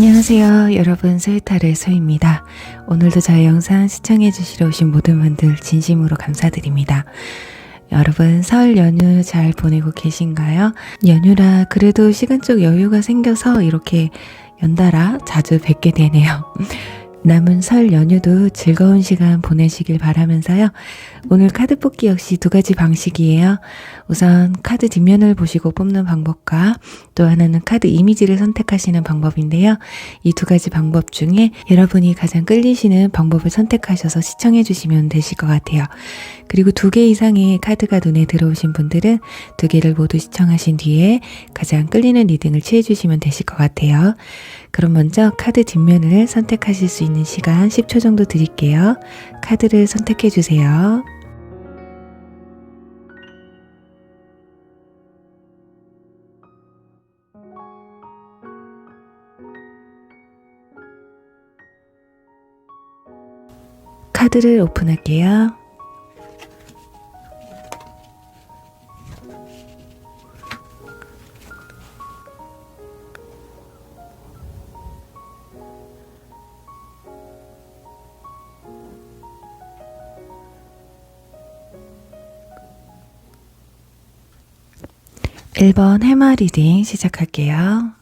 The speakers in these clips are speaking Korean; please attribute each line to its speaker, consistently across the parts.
Speaker 1: 안녕하세요 여러분, 소유타르의 소유입니다. 오늘도 저의 영상 시청해주시러 오신 모든 분들 진심으로 감사드립니다. 여러분 설 연휴 잘 보내고 계신가요? 연휴라 그래도 시간적 여유가 생겨서 이렇게 연달아 자주 뵙게 되네요. 남은 설 연휴도 즐거운 시간 보내시길 바라면서요. 오늘 카드 뽑기 역시 두 가지 방식이에요. 우선 카드 뒷면을 보시고 뽑는 방법과 또 하나는 카드 이미지를 선택하시는 방법인데요. 이 두 가지 방법 중에 여러분이 가장 끌리시는 방법을 선택하셔서 시청해 주시면 되실 것 같아요. 그리고 2개 이상의 카드가 눈에 들어오신 분들은 2개를 모두 시청하신 뒤에 가장 끌리는 리딩을 취해 주시면 되실 것 같아요. 그럼 먼저 카드 뒷면을 선택하실 수 있는 시간 10초 정도 드릴게요. 카드를 선택해 주세요. 카드를 오픈할게요. (1번) 해마 리딩 시작할게요.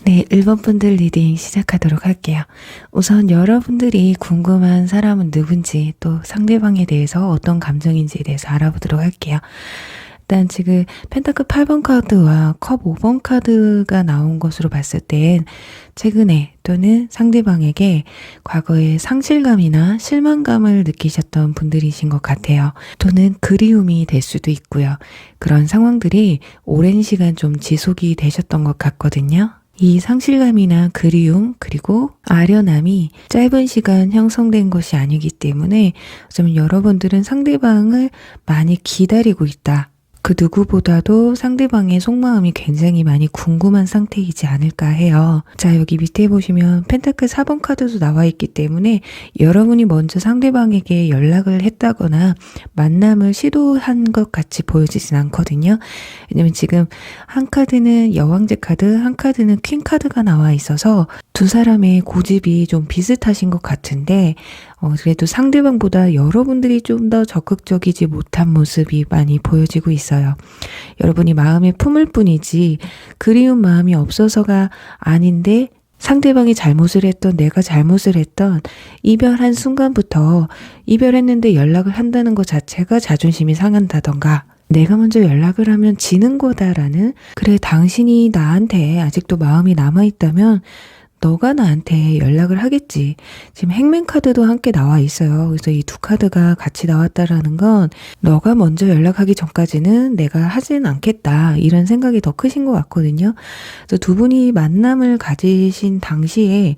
Speaker 1: 네, 1번 분들 리딩 시작하도록 할게요. 우선 여러분들이 궁금한 사람은 누군지 또 상대방에 대해서 어떤 감정인지에 대해서 알아보도록 할게요. 일단 지금 펜타클 8번 카드와 컵 5번 카드가 나온 것으로 봤을 땐 최근에 또는 상대방에게 과거에 상실감이나 실망감을 느끼셨던 분들이신 것 같아요. 또는 그리움이 될 수도 있고요. 그런 상황들이 오랜 시간 좀 지속이 되셨던 것 같거든요. 이 상실감이나 그리움 그리고 아련함이 짧은 시간 형성된 것이 아니기 때문에 어쩌면 여러분들은 상대방을 많이 기다리고 있다. 그 누구보다도 상대방의 속마음이 굉장히 많이 궁금한 상태이지 않을까 해요. 자, 여기 밑에 보시면 펜타클 4번 카드도 나와 있기 때문에 여러분이 먼저 상대방에게 연락을 했다거나 만남을 시도한 것 같이 보여지진 않거든요. 왜냐면 지금 한 카드는 여왕제 카드, 한 카드는 퀸 카드가 나와 있어서 두 사람의 고집이 좀 비슷하신 것 같은데 그래도 상대방보다 여러분들이 좀 더 적극적이지 못한 모습이 많이 보여지고 있어요. 여러분이 마음에 품을 뿐이지 그리운 마음이 없어서가 아닌데 상대방이 잘못을 했던 내가 잘못을 했던 이별한 순간부터 이별했는데 연락을 한다는 것 자체가 자존심이 상한다던가 내가 먼저 연락을 하면 지는 거다라는 그래 당신이 나한테 아직도 마음이 남아있다면 너가 나한테 연락을 하겠지. 지금 행맨 카드도 함께 나와 있어요. 그래서 이 두 카드가 같이 나왔다라는 건 너가 먼저 연락하기 전까지는 내가 하진 않겠다. 이런 생각이 더 크신 것 같거든요. 그래서 두 분이 만남을 가지신 당시에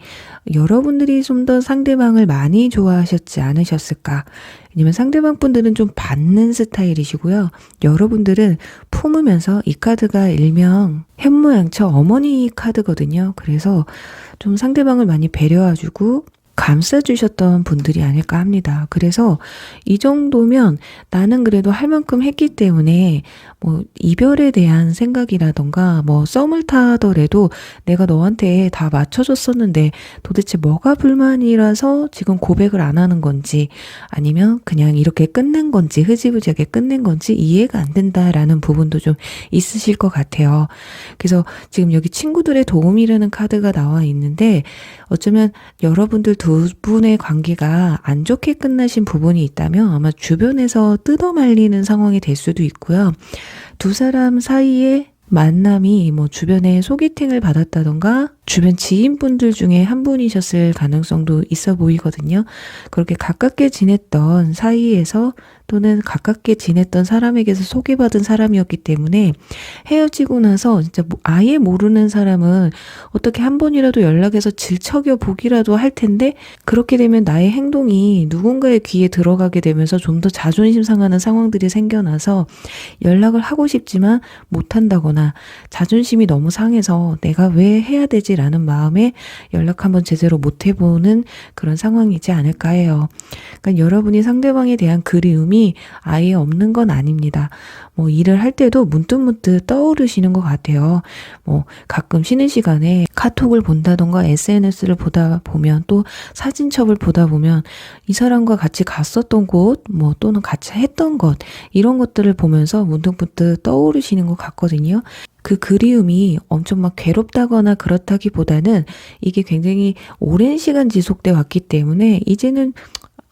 Speaker 1: 여러분들이 좀 더 상대방을 많이 좋아하셨지 않으셨을까. 왜냐면 상대방 분들은 좀 받는 스타일이시고요. 여러분들은 품으면서 이 카드가 일명 현모양처 어머니 카드거든요. 그래서 좀 상대방을 많이 배려해주고 감싸주셨던 분들이 아닐까 합니다. 그래서 이 정도면 나는 그래도 할 만큼 했기 때문에 뭐 이별에 대한 생각이라던가 뭐 썸을 타더라도 내가 너한테 다 맞춰줬었는데 도대체 뭐가 불만이라서 지금 고백을 안 하는 건지 아니면 그냥 이렇게 끝낸 건지 흐지부지하게 끝낸 건지 이해가 안 된다라는 부분도 좀 있으실 것 같아요. 그래서 지금 여기 친구들의 도움이라는 카드가 나와 있는데 어쩌면 여러분들 두 분의 관계가 안 좋게 끝나신 부분이 있다면 아마 주변에서 뜯어말리는 상황이 될 수도 있고요. 두 사람 사이에 만남이 뭐 주변에 소개팅을 받았다던가 주변 지인분들 중에 한 분이셨을 가능성도 있어 보이거든요. 그렇게 가깝게 지냈던 사이에서 또는 가깝게 지냈던 사람에게서 소개받은 사람이었기 때문에 헤어지고 나서 진짜 아예 모르는 사람은 어떻게 한 번이라도 연락해서 질척여 보기라도 할 텐데 그렇게 되면 나의 행동이 누군가의 귀에 들어가게 되면서 좀 더 자존심 상하는 상황들이 생겨나서 연락을 하고 싶지만 못한다거나 자존심이 너무 상해서 내가 왜 해야 되지? 해야지라는 마음에 연락 한번 제대로 못 해보는 그런 상황이지 않을까 해요. 그러니까 여러분이 상대방에 대한 그리움이 아예 없는 건 아닙니다. 뭐 일을 할 때도 문득문득 떠오르시는 것 같아요. 뭐 가끔 쉬는 시간에 카톡을 본다던가 SNS를 보다 보면 또 사진첩을 보다 보면 이 사람과 같이 갔었던 곳, 뭐 또는 같이 했던 것, 이런 것들을 보면서 문득문득 떠오르시는 것 같거든요. 그 그리움이 엄청 막 괴롭다거나 그렇다기보다는 이게 굉장히 오랜 시간 지속돼 왔기 때문에 이제는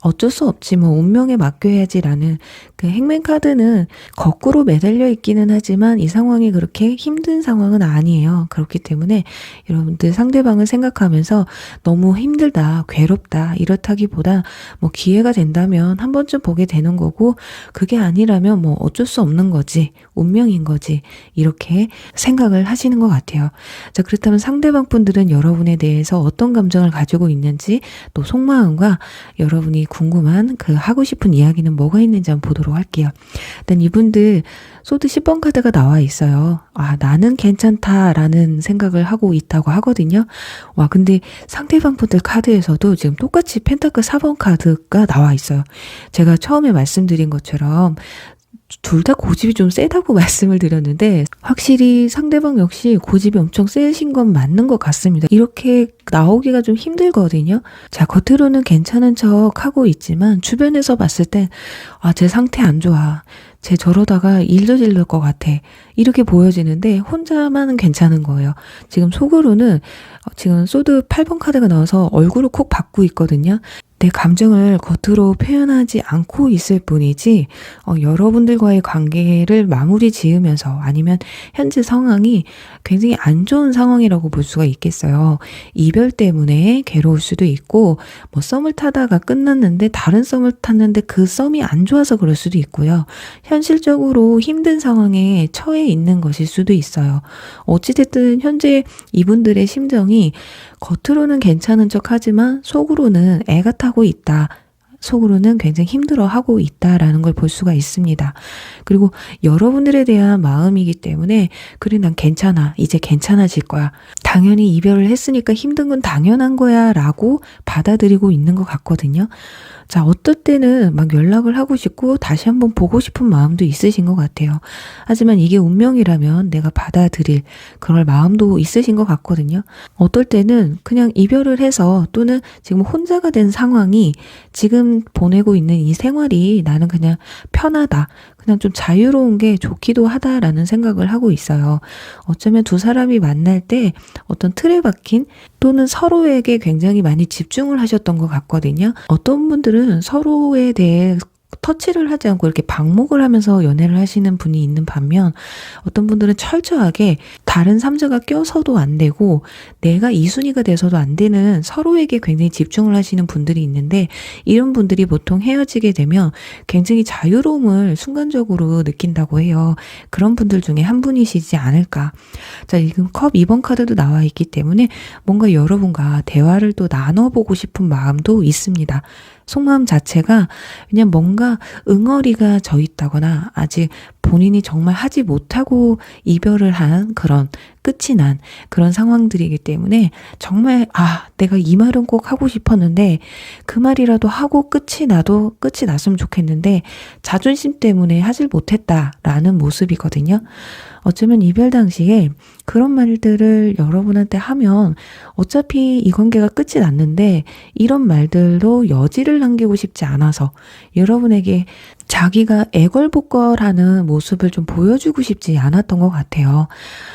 Speaker 1: 어쩔 수 없지 뭐 운명에 맡겨야지라는 그 행맨카드는 거꾸로 매달려 있기는 하지만 이 상황이 그렇게 힘든 상황은 아니에요. 그렇기 때문에 여러분들 상대방을 생각하면서 너무 힘들다, 괴롭다 이렇다기보다 뭐 기회가 된다면 한 번쯤 보게 되는 거고 그게 아니라면 뭐 어쩔 수 없는 거지, 운명인 거지 이렇게 생각을 하시는 것 같아요. 자, 그렇다면 상대방 분들은 여러분에 대해서 어떤 감정을 가지고 있는지 또 속마음과 여러분이 궁금한 그 하고 싶은 이야기는 뭐가 있는지 한번 보도록 할게요. 일단 이분들 소드 10번 카드가 나와 있어요. 아, 나는 괜찮다라는 생각을 하고 있다고 하거든요. 와, 근데 상대방 분들 카드에서도 지금 똑같이 펜타클 4번 카드가 나와 있어요. 제가 처음에 말씀드린 것처럼 둘 다 고집이 좀 세다고 말씀을 드렸는데 확실히 상대방 역시 고집이 엄청 세신 건 맞는 것 같습니다. 이렇게 나오기가 좀 힘들거든요. 자, 겉으로는 괜찮은 척 하고 있지만 주변에서 봤을 때 아, 제 상태 안 좋아. 쟤 저러다가 일도 질릴 것 같아. 이렇게 보여지는데 혼자만은 괜찮은 거예요. 지금 속으로는 지금 소드 8번 카드가 나와서 얼굴을 콕 박고 있거든요. 내 감정을 겉으로 표현하지 않고 있을 뿐이지 여러분들과의 관계를 마무리 지으면서 아니면 현재 상황이 굉장히 안 좋은 상황이라고 볼 수가 있겠어요. 이별 때문에 괴로울 수도 있고 뭐 썸을 타다가 끝났는데 다른 썸을 탔는데 그 썸이 안 좋아서 그럴 수도 있고요. 현실적으로 힘든 상황에 처해 있는 것일 수도 있어요. 어찌됐든 현재 이분들의 심정이 겉으로는 괜찮은 척 하지만 속으로는 애가 타고 있다. 속으로는 굉장히 힘들어하고 있다라는 걸 볼 수가 있습니다. 그리고 여러분들에 대한 마음이기 때문에 그래 난 괜찮아. 이제 괜찮아질 거야. 당연히 이별을 했으니까 힘든 건 당연한 거야 라고 받아들이고 있는 것 같거든요. 자, 어떨 때는 막 연락을 하고 싶고 다시 한번 보고 싶은 마음도 있으신 것 같아요. 하지만 이게 운명이라면 내가 받아들일 그럴 마음도 있으신 것 같거든요. 어떨 때는 그냥 이별을 해서 또는 지금 혼자가 된 상황이 지금 보내고 있는 이 생활이 나는 그냥 편하다. 그냥 좀 자유로운 게 좋기도 하다라는 생각을 하고 있어요. 어쩌면 두 사람이 만날 때 어떤 틀에 박힌 또는 서로에게 굉장히 많이 집중을 하셨던 것 같거든요. 어떤 분들은 서로에 대해 터치를 하지 않고 이렇게 방목을 하면서 연애를 하시는 분이 있는 반면 어떤 분들은 철저하게 다른 삼자가 껴서도 안 되고 내가 2순위가 돼서도 안 되는 서로에게 굉장히 집중을 하시는 분들이 있는데 이런 분들이 보통 헤어지게 되면 굉장히 자유로움을 순간적으로 느낀다고 해요. 그런 분들 중에 한 분이시지 않을까. 자, 지금 컵 2번 카드도 나와 있기 때문에 뭔가 여러분과 대화를 또 나눠보고 싶은 마음도 있습니다. 속마음 자체가 그냥 뭔가 응어리가 져 있다거나 아직 본인이 정말 하지 못하고 이별을 한 그런 끝이 난 그런 상황들이기 때문에 정말 내가 이 말은 꼭 하고 싶었는데 그 말이라도 하고 끝이 났으면 좋겠는데 자존심 때문에 하질 못했다라는 모습이거든요. 어쩌면 이별 당시에 그런 말들을 여러분한테 하면 어차피 이 관계가 끝이 났는데 이런 말들로 여지를 남기고 싶지 않아서 여러분에게 자기가 애걸복걸하는 모습을 좀 보여주고 싶지 않았던 것 같아요.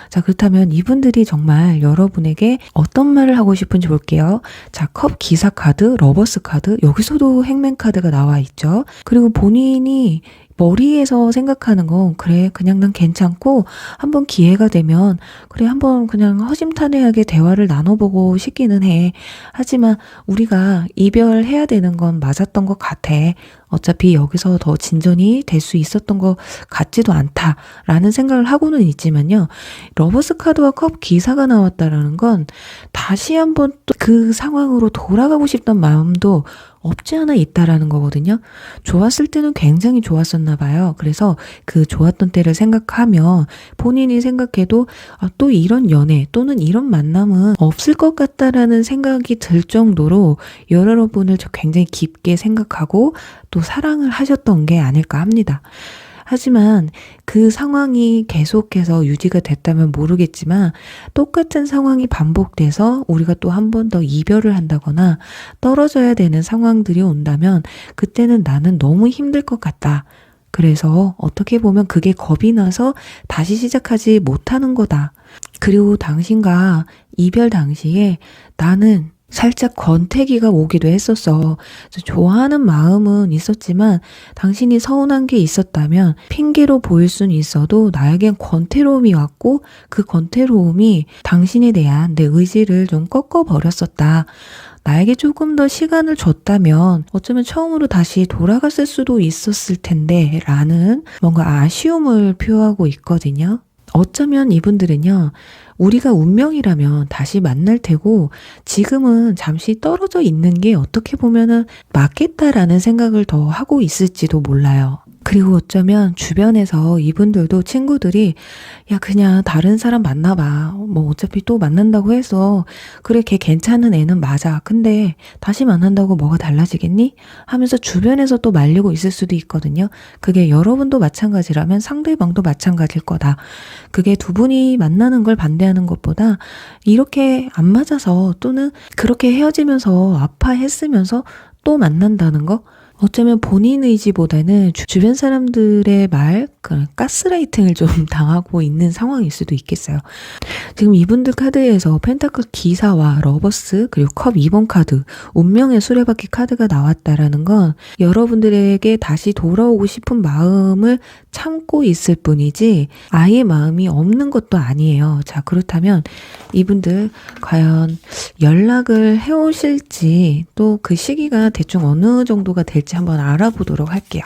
Speaker 1: 자, 그렇다면 이분들이 정말 여러분에게 어떤 말을 하고 싶은지 볼게요. 자, 컵 기사 카드, 러버스 카드, 여기서도 행맨 카드가 나와 있죠. 그리고 본인이 머리에서 생각하는 건 그래 그냥 난 괜찮고 한번 기회가 되면 그래 한번 그냥 허심탄회하게 대화를 나눠보고 싶기는 해. 하지만 우리가 이별해야 되는 건 맞았던 것 같아. 어차피 여기서 더 진전이 될 수 있었던 것 같지도 않다라는 생각을 하고는 있지만요. 러버스 카드와 컵 기사가 나왔다라는 건 다시 한번 또 그 상황으로 돌아가고 싶던 마음도 없지 않아 있다라는 거거든요. 좋았을 때는 굉장히 좋았었나 봐요. 그래서 그 좋았던 때를 생각하면 본인이 생각해도 또 이런 연애 또는 이런 만남은 없을 것 같다라는 생각이 들 정도로 여러분을 굉장히 깊게 생각하고 또 사랑을 하셨던 게 아닐까 합니다. 하지만 그 상황이 계속해서 유지가 됐다면 모르겠지만 똑같은 상황이 반복돼서 우리가 또 한 번 더 이별을 한다거나 떨어져야 되는 상황들이 온다면 그때는 나는 너무 힘들 것 같다. 그래서 어떻게 보면 그게 겁이 나서 다시 시작하지 못하는 거다. 그리고 당신과 이별 당시에 나는 살짝 권태기가 오기도 했었어. 좋아하는 마음은 있었지만 당신이 서운한 게 있었다면 핑계로 보일 수는 있어도 나에겐 권태로움이 왔고 그 권태로움이 당신에 대한 내 의지를 좀 꺾어버렸었다. 나에게 조금 더 시간을 줬다면 어쩌면 처음으로 다시 돌아갔을 수도 있었을 텐데 라는 뭔가 아쉬움을 표하고 있거든요. 어쩌면 이분들은요, 우리가 운명이라면 다시 만날 테고 지금은 잠시 떨어져 있는 게 어떻게 보면은 맞겠다라는 생각을 더 하고 있을지도 몰라요. 그리고 어쩌면 주변에서 이분들도 친구들이 야 그냥 다른 사람 만나봐. 뭐 어차피 또 만난다고 해서 그래 걔 괜찮은 애는 맞아. 근데 다시 만난다고 뭐가 달라지겠니? 하면서 주변에서 또 말리고 있을 수도 있거든요. 그게 여러분도 마찬가지라면 상대방도 마찬가지일 거다. 그게 두 분이 만나는 걸 반대하는 것보다 이렇게 안 맞아서 또는 그렇게 헤어지면서 아파했으면서 또 만난다는 거? 어쩌면 본인 의지보다는 주변 사람들의 가스라이팅을 좀 당하고 있는 상황일 수도 있겠어요. 지금 이분들 카드에서 펜타클 기사와 러버스 그리고 컵 2번 카드, 운명의 수레바퀴 카드가 나왔다라는 건 여러분들에게 다시 돌아오고 싶은 마음을 참고 있을 뿐이지 아예 마음이 없는 것도 아니에요. 자, 그렇다면 이분들 과연 연락을 해오실지 또 그 시기가 대충 어느 정도가 될지 한번 알아보도록 할게요.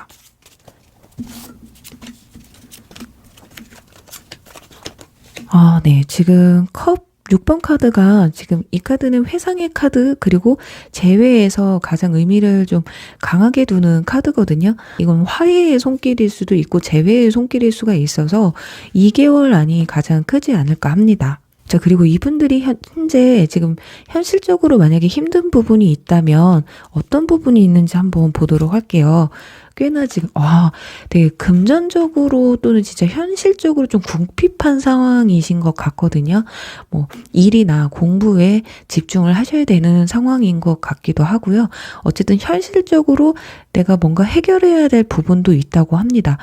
Speaker 1: 네. 지금 컵 6번 카드가 지금 이 카드는 회상의 카드 그리고 재회에서 가장 의미를 좀 강하게 두는 카드거든요. 이건 화해의 손길일 수도 있고 재회의 손길일 수가 있어서 2개월 안이 가장 크지 않을까 합니다. 자, 그리고 이분들이 현재 지금 현실적으로 만약에 힘든 부분이 있다면 어떤 부분이 있는지 한번 보도록 할게요. 꽤나 지금 되게 금전적으로 또는 진짜 현실적으로 좀 궁핍한 상황이신 것 같거든요. 뭐 일이나 공부에 집중을 하셔야 되는 상황인 것 같기도 하고요. 어쨌든 현실적으로 내가 뭔가 해결해야 될 부분도 있다고 합니다.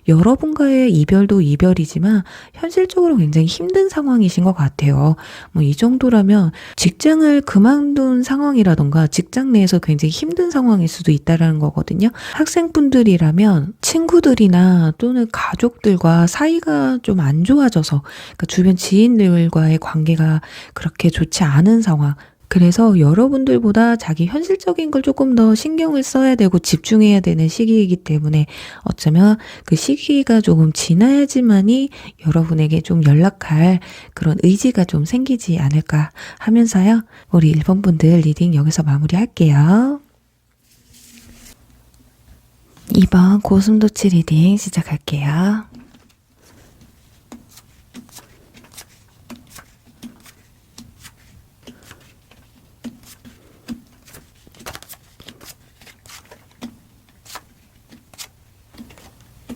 Speaker 1: 여러분과의 이별도 이별이지만 현실적으로 굉장히 힘든 상황이신 것 같아요. 뭐 이 정도라면 직장을 그만둔 상황이라던가 직장 내에서 굉장히 힘든 상황일 수도 있다라는 거거든요. 학생분들이라면 친구들이나 또는 가족들과 사이가 좀 안 좋아져서 그러니까 주변 지인들과의 관계가 그렇게 좋지 않은 상황. 그래서 여러분들보다 자기 현실적인 걸 조금 더 신경을 써야 되고 집중해야 되는 시기이기 때문에 어쩌면 그 시기가 조금 지나야지만이 여러분에게 좀 연락할 그런 의지가 좀 생기지 않을까 하면서요. 우리 1번 분들 리딩 여기서 마무리할게요. 2번 고슴도치 리딩 시작할게요.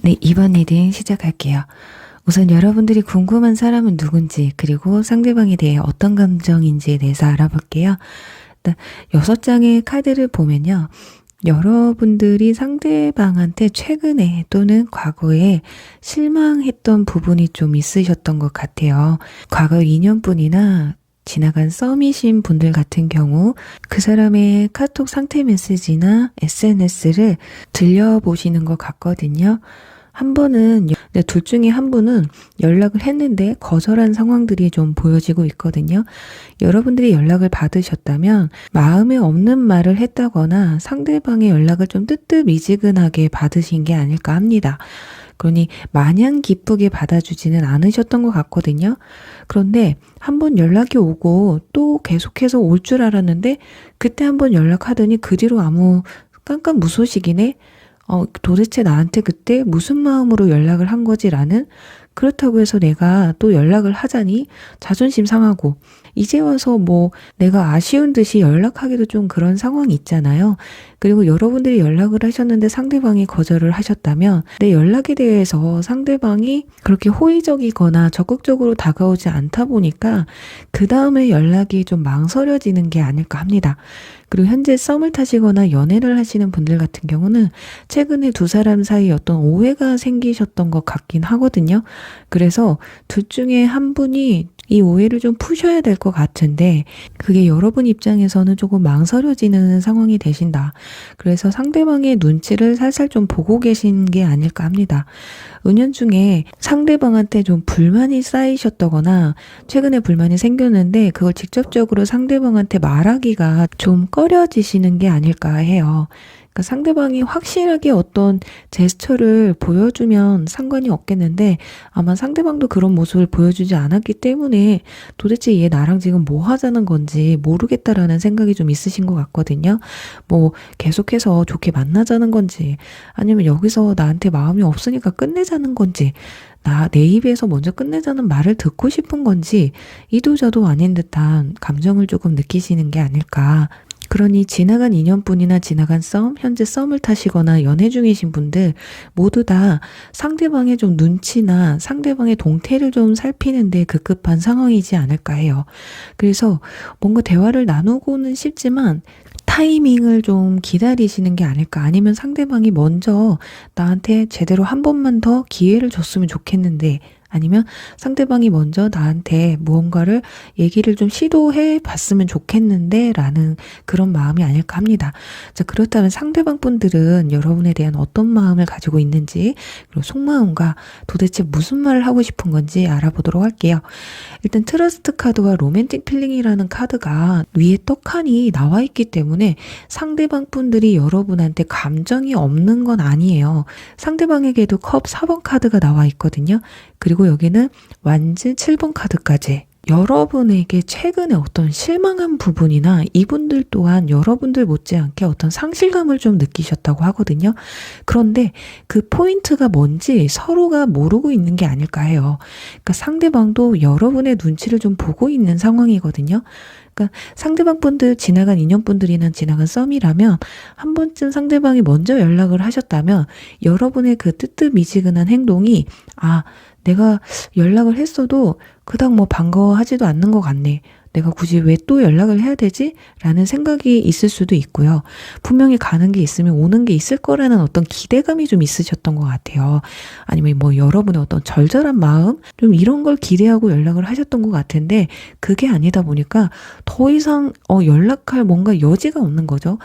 Speaker 1: 네, 2번 리딩 시작할게요. 우선 여러분들이 궁금한 사람은 누군지 그리고 상대방에 대해 어떤 감정인지에 대해서 알아볼게요. 일단 6장의 카드를 보면요. 여러분들이 상대방한테 최근에 또는 과거에 실망했던 부분이 좀 있으셨던 것 같아요. 과거 인연분이나 지나간 썸이신 분들 같은 경우 그 사람의 카톡 상태 메시지나 SNS를 들려보시는 것 같거든요. 한 번은 둘 중에 한 분은 연락을 했는데 거절한 상황들이 좀 보여지고 있거든요. 여러분들이 연락을 받으셨다면 마음에 없는 말을 했다거나 상대방의 연락을 좀 뜨뜻미지근하게 받으신 게 아닐까 합니다. 그러니 마냥 기쁘게 받아주지는 않으셨던 것 같거든요. 그런데 한번 연락이 오고 또 계속해서 올 줄 알았는데 그때 한번 연락하더니 그 뒤로 아무 깜깜무소식이네. 도대체 나한테 그때 무슨 마음으로 연락을 한 거지라는, 그렇다고 해서 내가 또 연락을 하자니 자존심 상하고, 이제 와서 뭐 내가 아쉬운 듯이 연락하기도 좀 그런 상황이 있잖아요. 그리고 여러분들이 연락을 하셨는데 상대방이 거절을 하셨다면 내 연락에 대해서 상대방이 그렇게 호의적이거나 적극적으로 다가오지 않다 보니까 그 다음에 연락이 좀 망설여지는 게 아닐까 합니다. 그리고 현재 썸을 타시거나 연애를 하시는 분들 같은 경우는 최근에 두 사람 사이에 어떤 오해가 생기셨던 것 같긴 하거든요. 그래서 둘 중에 한 분이 이 오해를 좀 푸셔야 될 것 같은데 그게 여러분 입장에서는 조금 망설여지는 상황이 되신다. 그래서 상대방의 눈치를 살살 좀 보고 계신 게 아닐까 합니다. 은연중에 상대방한테 좀 불만이 쌓이셨다거나 최근에 불만이 생겼는데 그걸 직접적으로 상대방한테 말하기가 좀 꺼려지시는 게 아닐까 해요. 그러니까 상대방이 확실하게 어떤 제스처를 보여주면 상관이 없겠는데 아마 상대방도 그런 모습을 보여주지 않았기 때문에 도대체 얘 나랑 지금 뭐 하자는 건지 모르겠다라는 생각이 좀 있으신 것 같거든요. 뭐 계속해서 좋게 만나자는 건지 아니면 여기서 나한테 마음이 없으니까 끝내자는 건지 내 입에서 먼저 끝내자는 말을 듣고 싶은 건지 이도저도 아닌 듯한 감정을 조금 느끼시는 게 아닐까. 그러니 지나간 인연뿐이나 지나간 썸, 현재 썸을 타시거나 연애 중이신 분들 모두 다 상대방의 좀 눈치나 상대방의 동태를 좀 살피는데 급급한 상황이지 않을까 해요. 그래서 뭔가 대화를 나누고는 싶지만 타이밍을 좀 기다리시는 게 아닐까. 아니면 상대방이 먼저 나한테 제대로 한 번만 더 기회를 줬으면 좋겠는데, 아니면 상대방이 먼저 나한테 무언가를 얘기를 좀 시도해 봤으면 좋겠는데 라는 그런 마음이 아닐까 합니다. 자, 그렇다면 상대방 분들은 여러분에 대한 어떤 마음을 가지고 있는지, 그리고 속마음과 도대체 무슨 말을 하고 싶은 건지 알아보도록 할게요. 일단 트러스트 카드와 로맨틱 필링이라는 카드가 위에 떡하니 나와 있기 때문에 상대방 분들이 여러분한테 감정이 없는 건 아니에요. 상대방에게도 컵 4번 카드가 나와 있거든요. 그리고 여기는 완즈 7번 카드까지. 여러분에게 최근에 어떤 실망한 부분이나 이분들 또한 여러분들 못지않게 어떤 상실감을 좀 느끼셨다고 하거든요. 그런데 그 포인트가 뭔지 서로가 모르고 있는 게 아닐까 해요. 그러니까 상대방도 여러분의 눈치를 좀 보고 있는 상황이거든요. 그러니까 상대방 분들, 지나간 인연분들이나 지나간 썸이라면 한 번쯤 상대방이 먼저 연락을 하셨다면 여러분의 그 뜨뜻미지근한 행동이 내가 연락을 했어도 그닥 뭐 반가워하지도 않는 것 같네. 내가 굳이 왜 또 연락을 해야 되지? 라는 생각이 있을 수도 있고요. 분명히 가는 게 있으면 오는 게 있을 거라는 어떤 기대감이 좀 있으셨던 것 같아요. 아니면 뭐 여러분의 어떤 절절한 마음? 좀 이런 걸 기대하고 연락을 하셨던 것 같은데 그게 아니다 보니까 더 이상 연락할 뭔가 여지가 없는 거죠.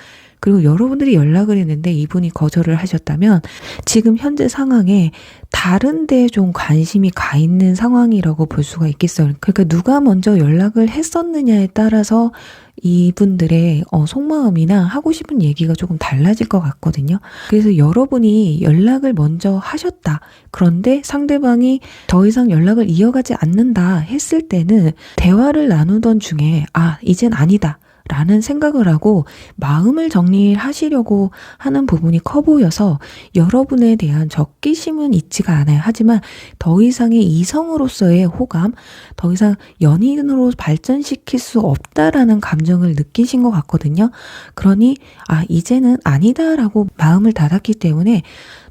Speaker 1: 그리고 여러분들이 연락을 했는데 이분이 거절을 하셨다면 지금 현재 상황에 다른 데에 좀 관심이 가 있는 상황이라고 볼 수가 있겠어요. 그러니까 누가 먼저 연락을 했었느냐에 따라서 이분들의 속마음이나 하고 싶은 얘기가 조금 달라질 것 같거든요. 그래서 여러분이 연락을 먼저 하셨다. 그런데 상대방이 더 이상 연락을 이어가지 않는다 했을 때는 대화를 나누던 중에 이젠 아니다. 라는 생각을 하고 마음을 정리하시려고 하는 부분이 커 보여서 여러분에 대한 적기심은 있지가 않아요. 하지만 더 이상의 이성으로서의 호감, 더 이상 연인으로 발전시킬 수 없다라는 감정을 느끼신 것 같거든요. 그러니 이제는 아니다라고 마음을 닫았기 때문에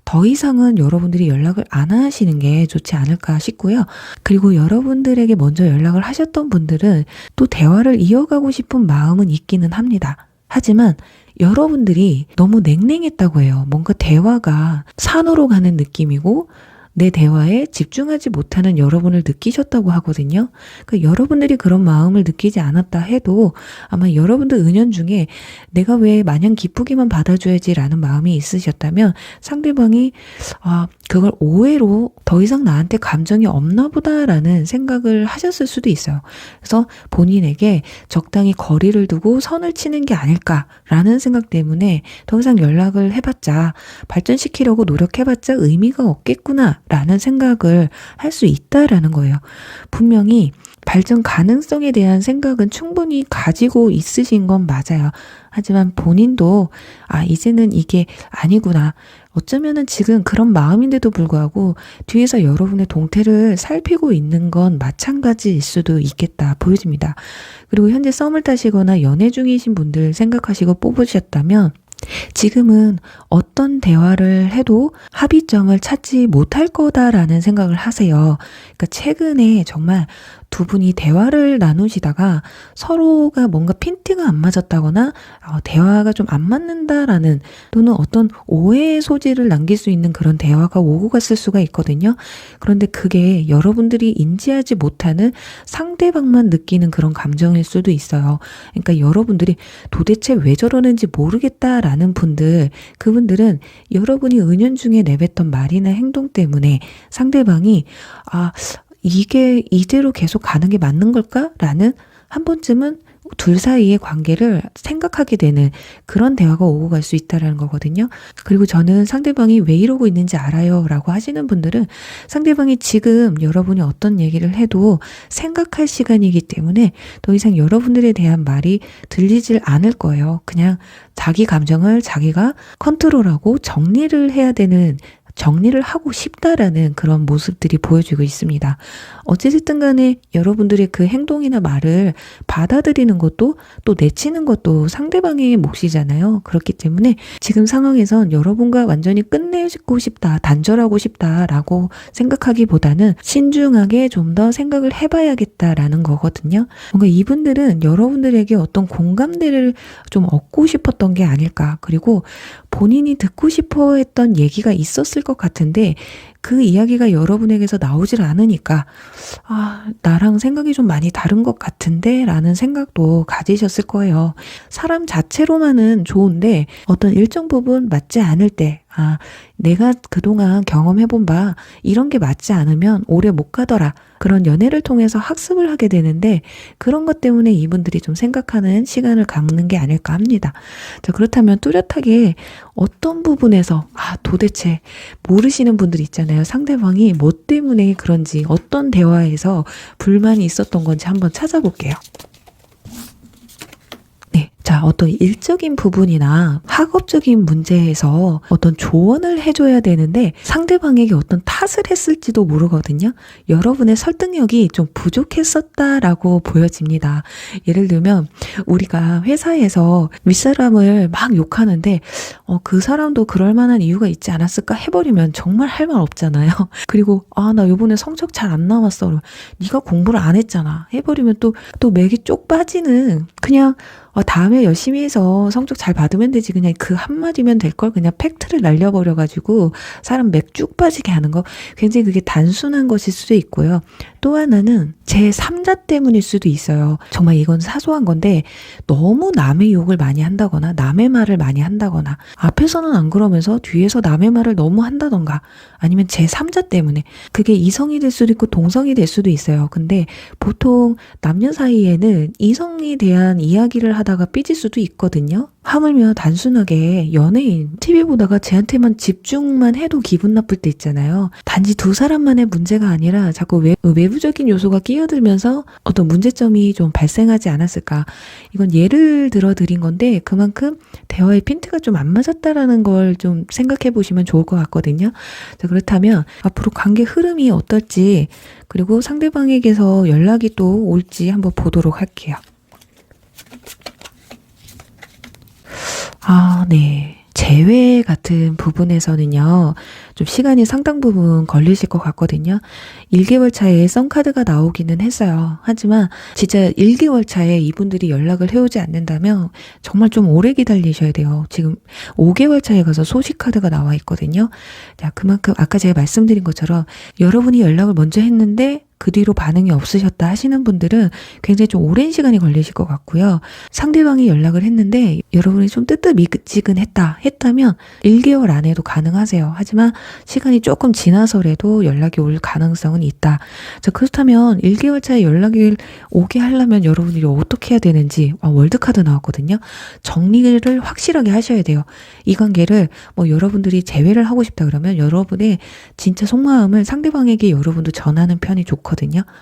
Speaker 1: 더 이상은 여러분들이 연락을 안 하시는 게 좋지 않을까 싶고요. 그리고 여러분들에게 먼저 연락을 하셨던 분들은 또 대화를 이어가고 싶은 마음은 있기는 합니다. 하지만 여러분들이 너무 냉랭했다고 해요. 뭔가 대화가 산으로 가는 느낌이고 내 대화에 집중하지 못하는 여러분을 느끼셨다고 하거든요. 그러니까 여러분들이 그런 마음을 느끼지 않았다 해도 아마 여러분들 은연중에 내가 왜 마냥 기쁘기만 받아줘야지라는 마음이 있으셨다면 상대방이 그걸 오해로 더 이상 나한테 감정이 없나 보다라는 생각을 하셨을 수도 있어요. 그래서 본인에게 적당히 거리를 두고 선을 치는 게 아닐까라는 생각 때문에 더 이상 연락을 해봤자 발전시키려고 노력해봤자 의미가 없겠구나라는 생각을 할 수 있다라는 거예요. 분명히 발전 가능성에 대한 생각은 충분히 가지고 있으신 건 맞아요. 하지만 본인도 이제는 이게 아니구나. 어쩌면은 지금 그런 마음인데도 불구하고 뒤에서 여러분의 동태를 살피고 있는 건 마찬가지일 수도 있겠다 보여집니다. 그리고 현재 썸을 타시거나 연애 중이신 분들 생각하시고 뽑으셨다면 지금은 어떤 대화를 해도 합의점을 찾지 못할 거다라는 생각을 하세요. 그러니까 최근에 정말 두 분이 대화를 나누시다가 서로가 뭔가 핀트가 안 맞았다거나 대화가 좀 안 맞는다라는 또는 어떤 오해의 소지를 남길 수 있는 그런 대화가 오고 갔을 수가 있거든요. 그런데 그게 여러분들이 인지하지 못하는 상대방만 느끼는 그런 감정일 수도 있어요. 그러니까 여러분들이 도대체 왜 저러는지 모르겠다라는 분들, 그분들은 여러분이 은연중에 내뱉던 말이나 행동 때문에 상대방이 이게 이대로 계속 가는 게 맞는 걸까? 라는 한 번쯤은 둘 사이의 관계를 생각하게 되는 그런 대화가 오고 갈 수 있다는 거거든요. 그리고 저는 상대방이 왜 이러고 있는지 알아요 라고 하시는 분들은 상대방이 지금 여러분이 어떤 얘기를 해도 생각할 시간이기 때문에 더 이상 여러분들에 대한 말이 들리질 않을 거예요. 그냥 자기 감정을 자기가 컨트롤하고 정리를 하고 싶다라는 그런 모습들이 보여지고 있습니다. 어찌됐든 간에 여러분들의 그 행동이나 말을 받아들이는 것도 또 내치는 것도 상대방의 몫이잖아요. 그렇기 때문에 지금 상황에선 여러분과 완전히 끝내고 싶다, 단절하고 싶다라고 생각하기보다는 신중하게 좀 더 생각을 해봐야겠다라는 거거든요. 뭔가 이분들은 여러분들에게 어떤 공감대를 좀 얻고 싶었던 게 아닐까. 그리고 본인이 듣고 싶어 했던 얘기가 있었을 것 같은데 그 이야기가 여러분에게서 나오질 않으니까 나랑 생각이 좀 많이 다른 것 같은데 라는 생각도 가지셨을 거예요. 사람 자체로만은 좋은데 어떤 일정 부분 맞지 않을 때 내가 그동안 경험해본 바 이런 게 맞지 않으면 오래 못 가더라. 그런 연애를 통해서 학습을 하게 되는데 그런 것 때문에 이분들이 좀 생각하는 시간을 갖는 게 아닐까 합니다. 자, 그렇다면 뚜렷하게 어떤 부분에서 도대체 모르시는 분들 있잖아요. 상대방이 뭐 때문에 그런지 어떤 대화에서 불만이 있었던 건지 한번 찾아볼게요. 자, 어떤 일적인 부분이나 학업적인 문제에서 어떤 조언을 해줘야 되는데 상대방에게 어떤 탓을 했을지도 모르거든요. 여러분의 설득력이 좀 부족했었다라고 보여집니다. 예를 들면 우리가 회사에서 윗사람을 막 욕하는데 그 사람도 그럴 만한 이유가 있지 않았을까 해버리면 정말 할 말 없잖아요. 그리고 나 이번에 성적 잘 안 나왔어. 네가 공부를 안 했잖아. 해버리면 또 맥이 쪽 빠지는 그냥 다음에 열심히 해서 성적 잘 받으면 되지. 그냥 그 한마디면 될 걸 그냥 팩트를 날려버려가지고 사람 맥 쭉 빠지게 하는 거. 굉장히 그게 단순한 것일 수도 있고요. 또 하나는 제3자 때문일 수도 있어요. 정말 이건 사소한 건데 너무 남의 욕을 많이 한다거나 남의 말을 많이 한다거나 앞에서는 안 그러면서 뒤에서 남의 말을 너무 한다던가 아니면 제3자 때문에 그게 이성이 될 수도 있고 동성이 될 수도 있어요. 근데 보통 남녀 사이에는 이성에 대한 이야기를 하다가 삐질 수도 있거든요. 하물며 단순하게 연예인 TV 보다가 쟤한테만 집중만 해도 기분 나쁠 때 있잖아요. 단지 두 사람만의 문제가 아니라 자꾸 외부적인 요소가 끼어들면서 어떤 문제점이 좀 발생하지 않았을까. 이건 예를 들어 드린 건데 그만큼 대화의 핀트가 좀 안 맞았다라는 걸 좀 생각해 보시면 좋을 것 같거든요. 자, 그렇다면 앞으로 관계 흐름이 어떨지 그리고 상대방에게서 연락이 또 올지 한번 보도록 할게요. 네. 재회 같은 부분에서는요, 좀 시간이 상당 부분 걸리실 것 같거든요. 1개월 차에 썸카드가 나오기는 했어요. 하지만 진짜 1개월 차에 이분들이 연락을 해오지 않는다면 정말 좀 오래 기다리셔야 돼요. 지금 5개월 차에 가서 소식카드가 나와 있거든요. 자, 그만큼 아까 제가 말씀드린 것처럼 여러분이 연락을 먼저 했는데 그 뒤로 반응이 없으셨다 하시는 분들은 굉장히 좀 오랜 시간이 걸리실 것 같고요. 상대방이 연락을 했는데 여러분이 좀 뜨뜻미지근했다 했다면 1개월 안에도 가능하세요. 하지만 시간이 조금 지나서라도 연락이 올 가능성은 있다. 자, 그렇다면 1개월 차에 연락이 오게 하려면 여러분들이 어떻게 해야 되는지, 월드카드 나왔거든요. 정리를 확실하게 하셔야 돼요. 이 관계를 뭐 여러분들이 재회를 하고 싶다 그러면 여러분의 진짜 속마음을 상대방에게 여러분도 전하는 편이 좋거든요.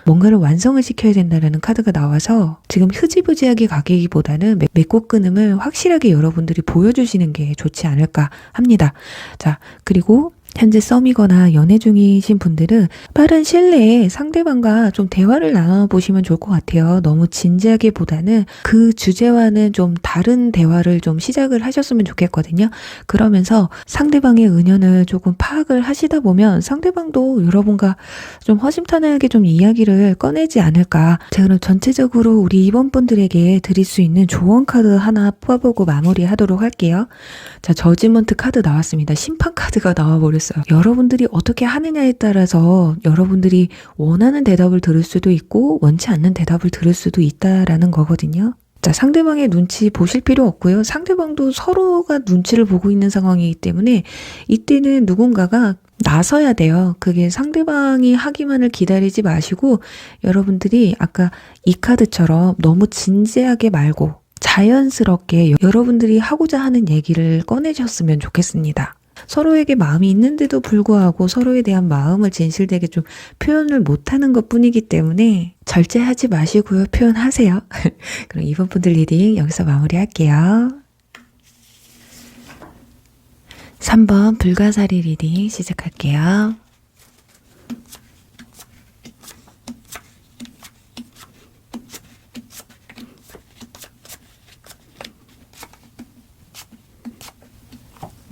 Speaker 1: 뭔가를 완성을 시켜야 된다는 카드가 나와서 지금 흐지부지하게 가기보다는 맺고 끊음을 확실하게 여러분들이 보여주시는 게 좋지 않을까 합니다. 자, 그리고 현재 썸이거나 연애 중이신 분들은 빠른 시일 내에 상대방과 좀 대화를 나눠보시면 좋을 것 같아요. 너무 진지하게보다는 그 주제와는 좀 다른 대화를 좀 시작을 하셨으면 좋겠거든요. 그러면서 상대방의 의견을 조금 파악을 하시다 보면 상대방도 여러분과 좀 허심탄회하게 좀 이야기를 꺼내지 않을까. 자, 그럼 전체적으로 우리 이번분들에게 드릴 수 있는 조언 카드 하나 뽑아보고 마무리하도록 할게요. 자, 저지먼트 카드 나왔습니다. 심판 카드가 나와버렸어요. 여러분들이 어떻게 하느냐에 따라서 여러분들이 원하는 대답을 들을 수도 있고 원치 않는 대답을 들을 수도 있다라는 거거든요. 자, 상대방의 눈치 보실 필요 없고요. 상대방도 서로가 눈치를 보고 있는 상황이기 때문에 이때는 누군가가 나서야 돼요. 그게 상대방이 하기만을 기다리지 마시고 여러분들이 아까 이 카드처럼 너무 진지하게 말고 자연스럽게 여러분들이 하고자 하는 얘기를 꺼내셨으면 좋겠습니다. 서로에게 마음이 있는데도 불구하고 서로에 대한 마음을 진실되게 좀 표현을 못하는 것 뿐이기 때문에 절제하지 마시고요. 표현하세요. 그럼 이번 분들 리딩 여기서 마무리할게요. 3번 불가사리 리딩 시작할게요.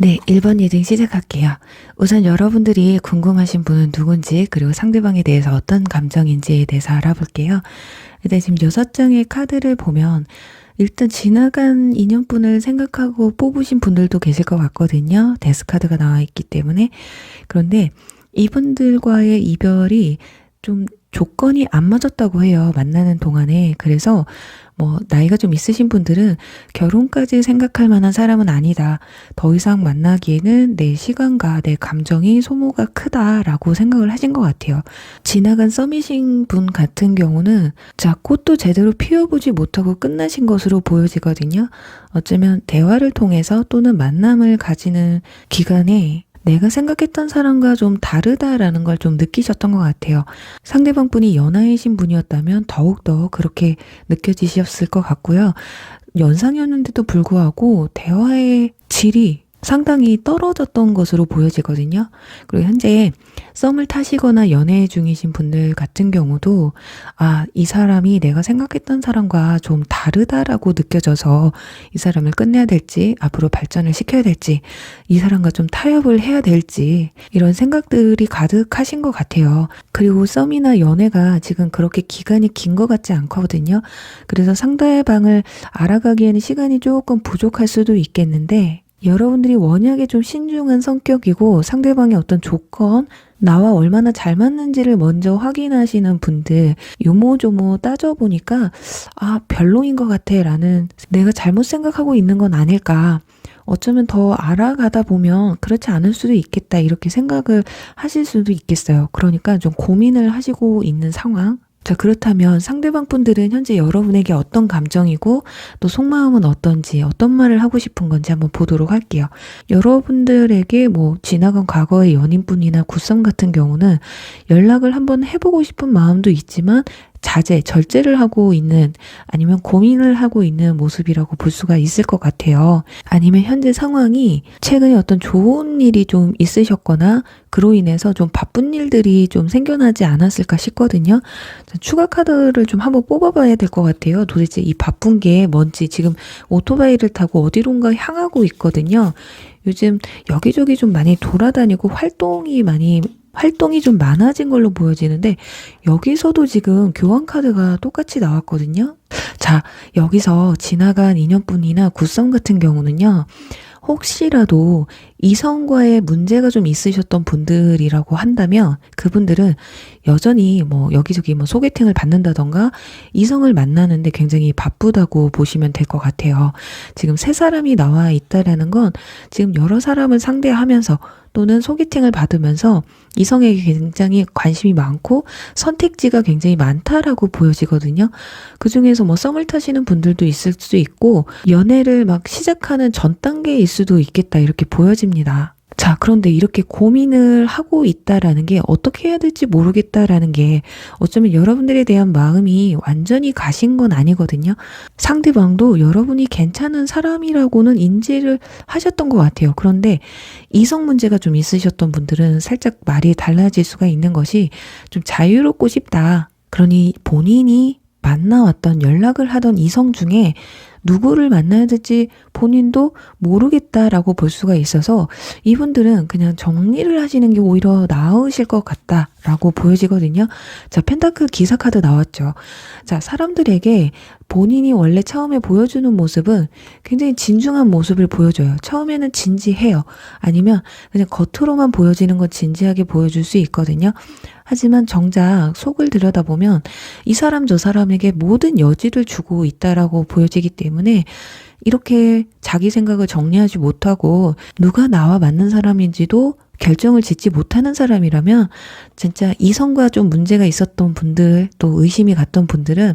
Speaker 1: 네, 1번 리딩 시작할게요. 우선 여러분들이 궁금하신 분은 누군지 그리고 상대방에 대해서 어떤 감정인지에 대해서 알아볼게요. 일단 지금 6장의 카드를 보면 일단 지나간 인연분을 생각하고 뽑으신 분들도 계실 것 같거든요. 데스카드가 나와 있기 때문에. 그런데 이분들과의 이별이 좀 조건이 안 맞았다고 해요. 만나는 동안에. 그래서 뭐 나이가 좀 있으신 분들은 결혼까지 생각할 만한 사람은 아니다. 더 이상 만나기에는 내 시간과 내 감정이 소모가 크다라고 생각을 하신 것 같아요. 지나간 썸이신 분 같은 경우는 자, 꽃도 제대로 피워보지 못하고 끝나신 것으로 보여지거든요. 어쩌면 대화를 통해서 또는 만남을 가지는 기간에 내가 생각했던 사람과 좀 다르다라는 걸 좀 느끼셨던 것 같아요. 상대방 분이 연하이신 분이었다면 더욱더 그렇게 느껴지셨을 것 같고요. 연상이었는데도 불구하고 대화의 질이 상당히 떨어졌던 것으로 보여지거든요. 그리고 현재 썸을 타시거나 연애 중이신 분들 같은 경우도 이 사람이 내가 생각했던 사람과 좀 다르다라고 느껴져서 이 사람을 끝내야 될지 앞으로 발전을 시켜야 될지 이 사람과 좀 타협을 해야 될지 이런 생각들이 가득하신 것 같아요. 그리고 썸이나 연애가 지금 그렇게 기간이 긴 것 같지 않거든요. 그래서 상대방을 알아가기에는 시간이 조금 부족할 수도 있겠는데 여러분들이 워낙에 좀 신중한 성격이고 상대방의 어떤 조건, 나와 얼마나 잘 맞는지를 먼저 확인하시는 분들 요모조모 따져보니까 별로인 것 같아 라는 내가 잘못 생각하고 있는 건 아닐까. 어쩌면 더 알아가다 보면 그렇지 않을 수도 있겠다 이렇게 생각을 하실 수도 있겠어요. 그러니까 좀 고민을 하시고 있는 상황. 자, 그렇다면 상대방 분들은 현재 여러분에게 어떤 감정이고 또 속마음은 어떤지 어떤 말을 하고 싶은 건지 한번 보도록 할게요. 여러분들에게 뭐 지나간 과거의 연인분이나 굿썸 같은 경우는 연락을 한번 해보고 싶은 마음도 있지만 자제, 절제를 하고 있는 아니면 고민을 하고 있는 모습이라고 볼 수가 있을 것 같아요. 아니면 현재 상황이 최근에 어떤 좋은 일이 좀 있으셨거나 그로 인해서 좀 바쁜 일들이 좀 생겨나지 않았을까 싶거든요. 추가 카드를 좀 한번 뽑아봐야 될 것 같아요. 도대체 이 바쁜 게 뭔지. 지금 오토바이를 타고 어디론가 향하고 있거든요. 요즘 여기저기 좀 많이 돌아다니고 활동이 좀 많아진 걸로 보여지는데 여기서도 지금 교환 카드가 똑같이 나왔거든요. 자, 여기서 지나간 인연분이나 굿썸 같은 경우는요. 혹시라도 이성과의 문제가 좀 있으셨던 분들이라고 한다면 그분들은 여전히 뭐 여기저기 뭐 소개팅을 받는다던가 이성을 만나는데 굉장히 바쁘다고 보시면 될 것 같아요. 지금 세 사람이 나와 있다라는 건 지금 여러 사람을 상대하면서 또는 소개팅을 받으면서 이성에게 굉장히 관심이 많고 선택지가 굉장히 많다라고 보여지거든요. 그 중에서 뭐 썸을 타시는 분들도 있을 수 있고 연애를 막 시작하는 전 단계일 수도 있겠다 이렇게 보여집니다. 자, 그런데 이렇게 고민을 하고 있다라는 게 어떻게 해야 될지 모르겠다라는 게 어쩌면 여러분들에 대한 마음이 완전히 가신 건 아니거든요. 상대방도 여러분이 괜찮은 사람이라고는 인지를 하셨던 것 같아요. 그런데 이성 문제가 좀 있으셨던 분들은 살짝 말이 달라질 수가 있는 것이 좀 자유롭고 싶다. 그러니 본인이 만나왔던 연락을 하던 이성 중에 누구를 만나야 될지 본인도 모르겠다라고 볼 수가 있어서 이분들은 그냥 정리를 하시는 게 오히려 나으실 것 같다라고 보여지거든요. 자, 펜타클 기사 카드 나왔죠. 자, 사람들에게 본인이 원래 처음에 보여주는 모습은 굉장히 진중한 모습을 보여줘요. 처음에는 진지해요. 아니면 그냥 겉으로만 보여지는 건 진지하게 보여줄 수 있거든요. 하지만 정작 속을 들여다보면 이 사람 저 사람에게 모든 여지를 주고 있다라고 보여지기 때문에 이렇게 자기 생각을 정리하지 못하고 누가 나와 맞는 사람인지도 결정을 짓지 못하는 사람이라면 진짜 이성과 좀 문제가 있었던 분들 또 의심이 갔던 분들은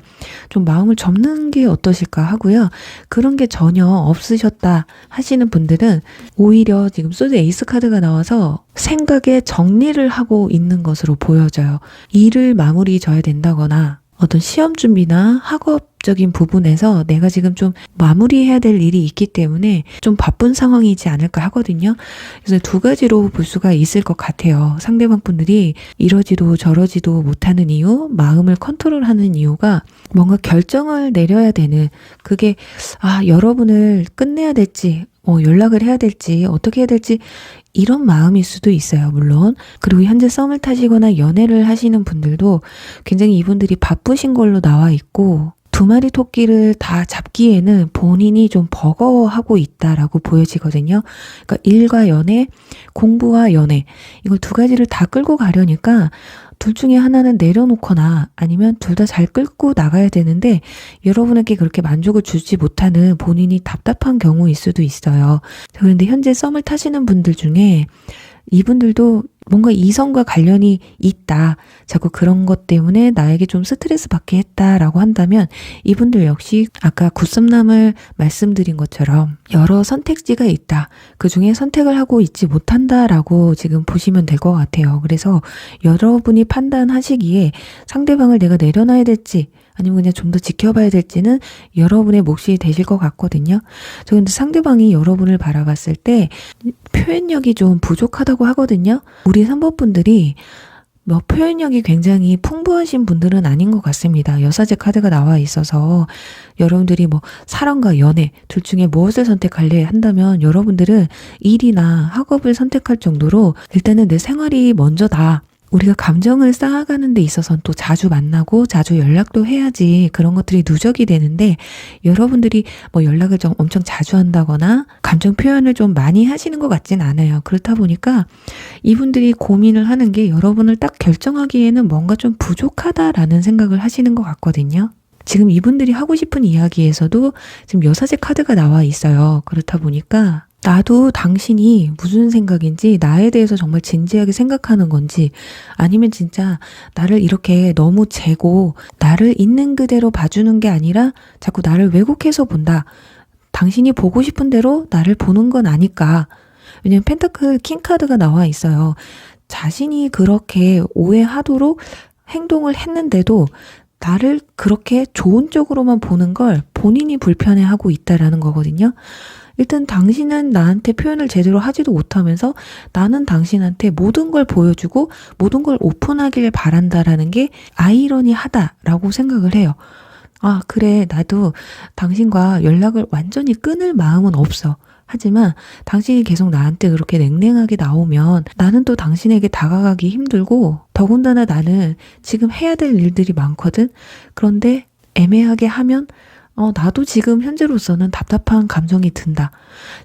Speaker 1: 좀 마음을 접는 게 어떠실까 하고요. 그런 게 전혀 없으셨다 하시는 분들은 오히려 지금 소드 에이스 카드가 나와서 생각에 정리를 하고 있는 것으로 보여져요. 일을 마무리 져야 된다거나 어떤 시험 준비나 학업적인 부분에서 내가 지금 좀 마무리해야 될 일이 있기 때문에 좀 바쁜 상황이지 않을까 하거든요. 그래서 두 가지로 볼 수가 있을 것 같아요. 상대방 분들이 이러지도 저러지도 못하는 이유, 마음을 컨트롤하는 이유가 뭔가 결정을 내려야 되는 그게 여러분을 끝내야 될지 연락을 해야 될지 어떻게 해야 될지 이런 마음일 수도 있어요. 물론. 그리고 현재 썸을 타시거나 연애를 하시는 분들도 굉장히 이분들이 바쁘신 걸로 나와 있고 두 마리 토끼를 다 잡기에는 본인이 좀 버거워하고 있다라고 보여지거든요. 그러니까 일과 연애, 공부와 연애 이걸 두 가지를 다 끌고 가려니까 둘 중에 하나는 내려놓거나 아니면 둘 다 잘 끌고 나가야 되는데 여러분에게 그렇게 만족을 주지 못하는 본인이 답답한 경우일 수도 있어요. 그런데 현재 썸을 타시는 분들 중에 이분들도 뭔가 이성과 관련이 있다. 자꾸 그런 것 때문에 나에게 좀 스트레스 받게 했다라고 한다면 이분들 역시 아까 굿썸남을 말씀드린 것처럼 여러 선택지가 있다. 그 중에 선택을 하고 있지 못한다라고 지금 보시면 될 것 같아요. 그래서 여러분이 판단하시기에 상대방을 내가 내려놔야 될지 아니면 그냥 좀 더 지켜봐야 될지는 여러분의 몫이 되실 것 같거든요. 저 근데 상대방이 여러분을 바라봤을 때 표현력이 좀 부족하다고 하거든요. 우리 3번 분들이 표현력이 굉장히 풍부하신 분들은 아닌 것 같습니다. 여사제 카드가 나와 있어서 여러분들이 사랑과 연애 둘 중에 무엇을 선택할래 한다면 여러분들은 일이나 학업을 선택할 정도로 일단은 내 생활이 먼저다. 우리가 감정을 쌓아가는 데 있어서는 또 자주 만나고 자주 연락도 해야지 그런 것들이 누적이 되는데 여러분들이 연락을 좀 엄청 자주 한다거나 감정 표현을 좀 많이 하시는 것 같진 않아요. 그렇다 보니까 이분들이 고민을 하는 게 여러분을 딱 결정하기에는 뭔가 좀 부족하다라는 생각을 하시는 것 같거든요. 지금 이분들이 하고 싶은 이야기에서도 지금 여사제 카드가 나와 있어요. 그렇다 보니까 나도 당신이 무슨 생각인지 나에 대해서 정말 진지하게 생각하는 건지 아니면 진짜 나를 이렇게 너무 재고 나를 있는 그대로 봐주는 게 아니라 자꾸 나를 왜곡해서 본다. 당신이 보고 싶은 대로 나를 보는 건 아닐까. 왜냐면 펜타클 킹카드가 나와 있어요. 자신이 그렇게 오해하도록 행동을 했는데도 나를 그렇게 좋은 쪽으로만 보는 걸 본인이 불편해하고 있다라는 거거든요. 일단 당신은 나한테 표현을 제대로 하지도 못하면서 나는 당신한테 모든 걸 보여주고 모든 걸 오픈하길 바란다라는 게 아이러니하다라고 생각을 해요. 아, 그래, 나도 당신과 연락을 완전히 끊을 마음은 없어. 하지만 당신이 계속 나한테 그렇게 냉랭하게 나오면 나는 또 당신에게 다가가기 힘들고, 더군다나 나는 지금 해야 될 일들이 많거든. 그런데 애매하게 하면 나도 지금 현재로서는 답답한 감정이 든다.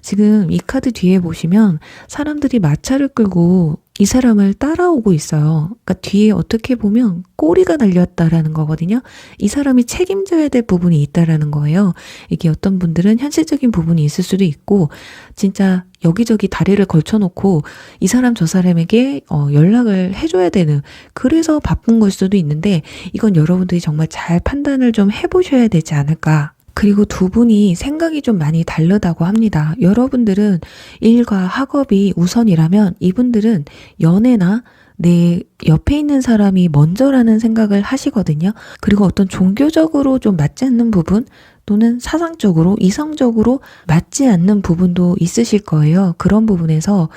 Speaker 1: 지금 이 카드 뒤에 보시면 사람들이 마차를 끌고 이 사람을 따라오고 있어요. 그러니까 뒤에 어떻게 보면 꼬리가 달렸다라는 거거든요. 이 사람이 책임져야 될 부분이 있다라는 거예요. 이게 어떤 분들은 현실적인 부분이 있을 수도 있고, 진짜 여기저기 다리를 걸쳐놓고 이 사람 저 사람에게 연락을 해줘야 되는, 그래서 바쁜 걸 수도 있는데, 이건 여러분들이 정말 잘 판단을 좀 해보셔야 되지 않을까. 그리고 두 분이 생각이 좀 많이 다르다고 합니다. 여러분들은 일과 학업이 우선이라면 이분들은 연애나 내 옆에 있는 사람이 먼저라는 생각을 하시거든요. 그리고 어떤 종교적으로 좀 맞지 않는 부분, 또는 사상적으로, 이성적으로 맞지 않는 부분도 있으실 거예요. 그런 부분에서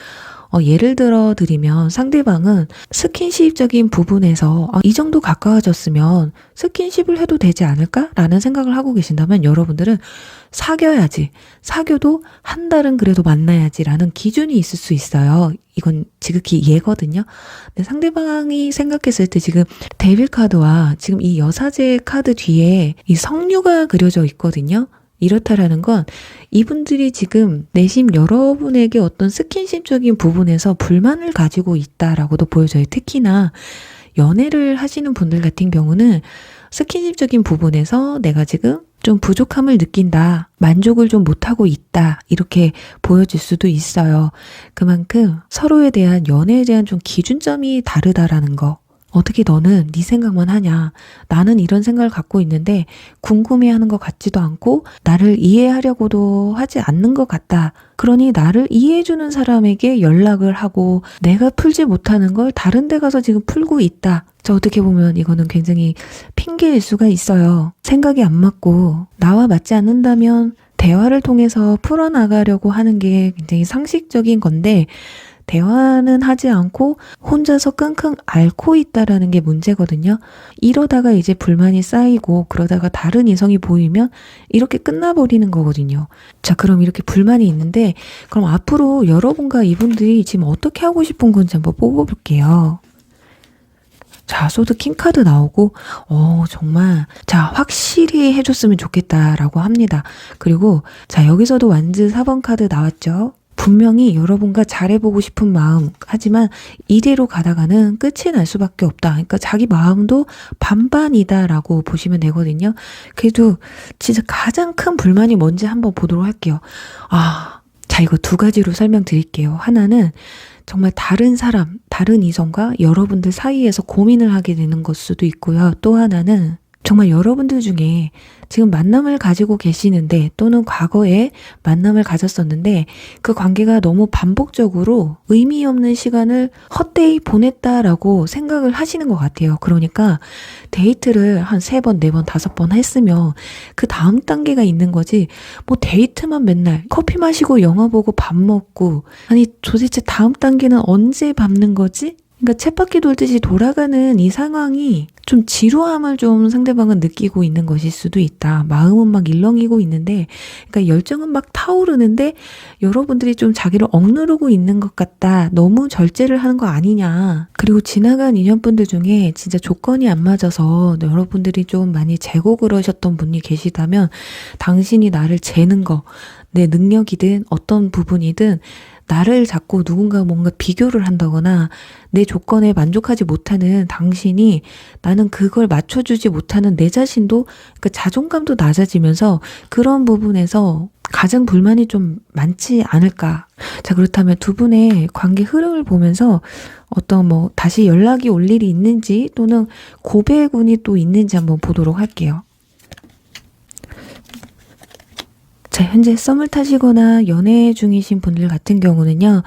Speaker 1: 예를 들어 드리면 상대방은 스킨십적인 부분에서 이 정도 가까워졌으면 스킨십을 해도 되지 않을까? 라는 생각을 하고 계신다면 여러분들은 사귀어야지, 사귀어도 한 달은 그래도 만나야지 라는 기준이 있을 수 있어요. 이건 지극히 예거든요. 근데 상대방이 생각했을 때 지금 데빌 카드와 지금 이 여사제 카드 뒤에 이 석류가 그려져 있거든요. 이렇다라는 건 이분들이 지금 내심 여러분에게 어떤 스킨십적인 부분에서 불만을 가지고 있다라고도 보여져요. 특히나 연애를 하시는 분들 같은 경우는 스킨십적인 부분에서 내가 지금 좀 부족함을 느낀다, 만족을 좀 못하고 있다, 이렇게 보여질 수도 있어요. 그만큼 서로에 대한, 연애에 대한 좀 기준점이 다르다라는 거. 어떻게 너는 네 생각만 하냐? 나는 이런 생각을 갖고 있는데 궁금해하는 것 같지도 않고 나를 이해하려고도 하지 않는 것 같다. 그러니 나를 이해해주는 사람에게 연락을 하고 내가 풀지 못하는 걸 다른 데 가서 지금 풀고 있다. 저 어떻게 보면 이거는 굉장히 핑계일 수가 있어요. 생각이 안 맞고 나와 맞지 않는다면 대화를 통해서 풀어나가려고 하는 게 굉장히 상식적인 건데, 대화는 하지 않고 혼자서 끙끙 앓고 있다라는 게 문제거든요. 이러다가 이제 불만이 쌓이고 그러다가 다른 이성이 보이면 이렇게 끝나버리는 거거든요. 자, 그럼 이렇게 불만이 있는데 그럼 앞으로 여러분과 이분들이 지금 어떻게 하고 싶은 건지 한번 뽑아볼게요. 자, 소드 킹 카드 나오고 정말 자, 확실히 해줬으면 좋겠다라고 합니다. 그리고 자, 여기서도 완즈 4번 카드 나왔죠. 분명히 여러분과 잘해보고 싶은 마음, 하지만 이대로 가다가는 끝이 날 수밖에 없다. 그러니까 자기 마음도 반반이다라고 보시면 되거든요. 그래도 진짜 가장 큰 불만이 뭔지 한번 보도록 할게요. 자, 이거 두 가지로 설명드릴게요. 하나는 정말 다른 사람, 다른 이성과 여러분들 사이에서 고민을 하게 되는 것 수도 있고요. 또 하나는 정말 여러분들 중에 지금 만남을 가지고 계시는데, 또는 과거에 만남을 가졌었는데 그 관계가 너무 반복적으로 의미 없는 시간을 헛되이 보냈다라고 생각을 하시는 것 같아요. 그러니까 데이트를 한 3번, 4번, 5번 했으면 그 다음 단계가 있는 거지, 뭐 데이트만 맨날 커피 마시고 영화 보고 밥 먹고, 아니 도대체 다음 단계는 언제 밟는 거지? 그러니까 쳇바퀴 돌듯이 돌아가는 이 상황이 좀 지루함을 좀 상대방은 느끼고 있는 것일 수도 있다. 마음은 막 일렁이고 있는데, 그러니까 열정은 막 타오르는데 여러분들이 좀 자기를 억누르고 있는 것 같다. 너무 절제를 하는 거 아니냐. 그리고 지나간 인연분들 중에 진짜 조건이 안 맞아서 여러분들이 좀 많이 재고 그러셨던 분이 계시다면, 당신이 나를 재는 거, 내 능력이든 어떤 부분이든 나를 자꾸 누군가 뭔가 비교를 한다거나 내 조건에 만족하지 못하는 당신이, 나는 그걸 맞춰주지 못하는 내 자신도, 그 자존감도 낮아지면서 그런 부분에서 가장 불만이 좀 많지 않을까. 자, 그렇다면 두 분의 관계 흐름을 보면서 어떤 다시 연락이 올 일이 있는지, 또는 고백운이 또 있는지 한번 보도록 할게요. 자, 현재 썸을 타시거나 연애 중이신 분들 같은 경우는요,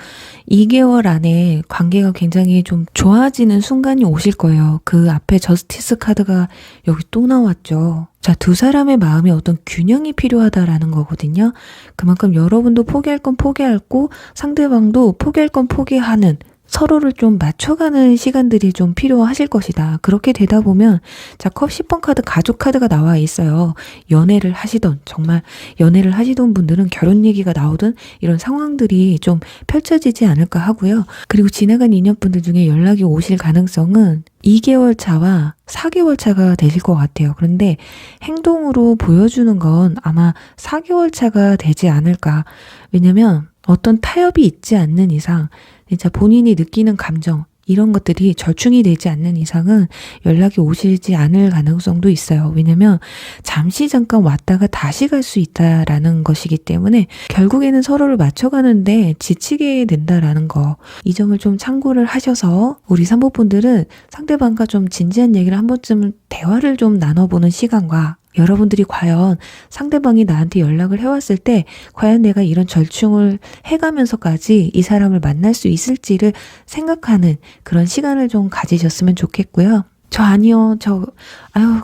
Speaker 1: 2개월 안에 관계가 굉장히 좀 좋아지는 순간이 오실 거예요. 그 앞에 저스티스 카드가 여기 또 나왔죠. 자, 두 사람의 마음에 어떤 균형이 필요하다라는 거거든요. 그만큼 여러분도 포기할 건 포기하고 상대방도 포기할 건 포기하는, 서로를 좀 맞춰가는 시간들이 좀 필요하실 것이다. 그렇게 되다 보면, 자, 컵 10번 카드, 가족 카드가 나와 있어요. 연애를 하시던, 정말 연애를 하시던 분들은 결혼 얘기가 나오든 이런 상황들이 좀 펼쳐지지 않을까 하고요. 그리고 지나간 인연분들 중에 연락이 오실 가능성은 2개월 차와 4개월 차가 되실 것 같아요. 그런데 행동으로 보여주는 건 아마 4개월 차가 되지 않을까. 왜냐면 어떤 타협이 있지 않는 이상, 진짜 본인이 느끼는 감정, 이런 것들이 절충이 되지 않는 이상은 연락이 오시지 않을 가능성도 있어요. 왜냐면 잠시 잠깐 왔다가 다시 갈 수 있다라는 것이기 때문에 결국에는 서로를 맞춰가는데 지치게 된다라는 거, 이 점을 좀 참고를 하셔서 우리 산모분들은 상대방과 좀 진지한 얘기를 한 번쯤 대화를 좀 나눠보는 시간과, 여러분들이 과연 상대방이 나한테 연락을 해왔을 때 과연 내가 이런 절충을 해가면서까지 이 사람을 만날 수 있을지를 생각하는 그런 시간을 좀 가지셨으면 좋겠고요.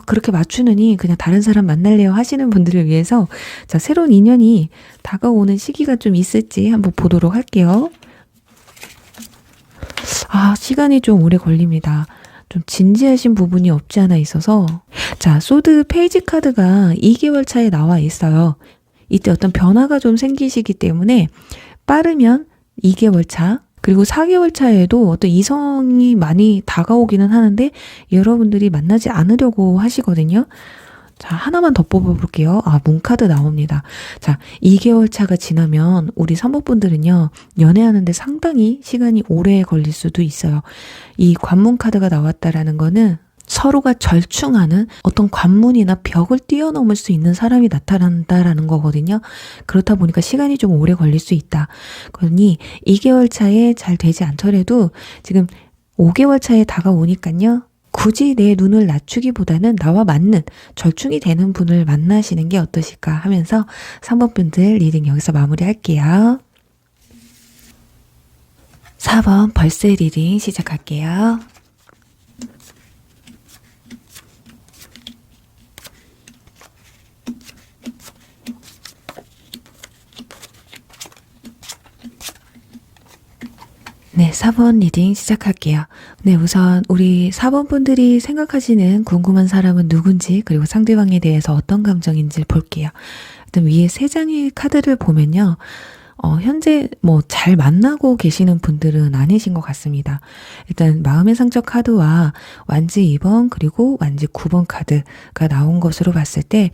Speaker 1: 그렇게 맞추느니 그냥 다른 사람 만날래요 하시는 분들을 위해서, 자, 새로운 인연이 다가오는 시기가 좀 있을지 한번 보도록 할게요. 시간이 좀 오래 걸립니다. 좀 진지하신 부분이 없지 않아 있어서, 자, 소드 페이지 카드가 2개월 차에 나와 있어요. 이때 어떤 변화가 좀 생기시기 때문에 빠르면 2개월 차, 그리고 4개월 차에도 어떤 이성이 많이 다가오기는 하는데 여러분들이 만나지 않으려고 하시거든요. 자, 하나만 더 뽑아볼게요. 문카드 나옵니다. 자, 2개월 차가 지나면 우리 산모분들은요, 연애하는데 상당히 시간이 오래 걸릴 수도 있어요. 이 관문 카드가 나왔다라는 거는 서로가 절충하는 어떤 관문이나 벽을 뛰어넘을 수 있는 사람이 나타난다라는 거거든요. 그렇다 보니까 시간이 좀 오래 걸릴 수 있다. 그러니 2개월 차에 잘 되지 않더라도 지금 5개월 차에 다가오니까요, 굳이 내 눈을 낮추기보다는 나와 맞는, 절충이 되는 분을 만나시는 게 어떠실까 하면서 3번 분들 리딩 여기서 마무리할게요. 4번 벌새 리딩 시작할게요. 네, 4번 리딩 시작할게요. 네, 우선 우리 4번 분들이 생각하시는 궁금한 사람은 누군지, 그리고 상대방에 대해서 어떤 감정인지 볼게요. 일단 위에 3장의 카드를 보면요, 현재 잘 만나고 계시는 분들은 아니신 것 같습니다. 일단 마음의 상처 카드와 완지 2번 그리고 완지 9번 카드가 나온 것으로 봤을 때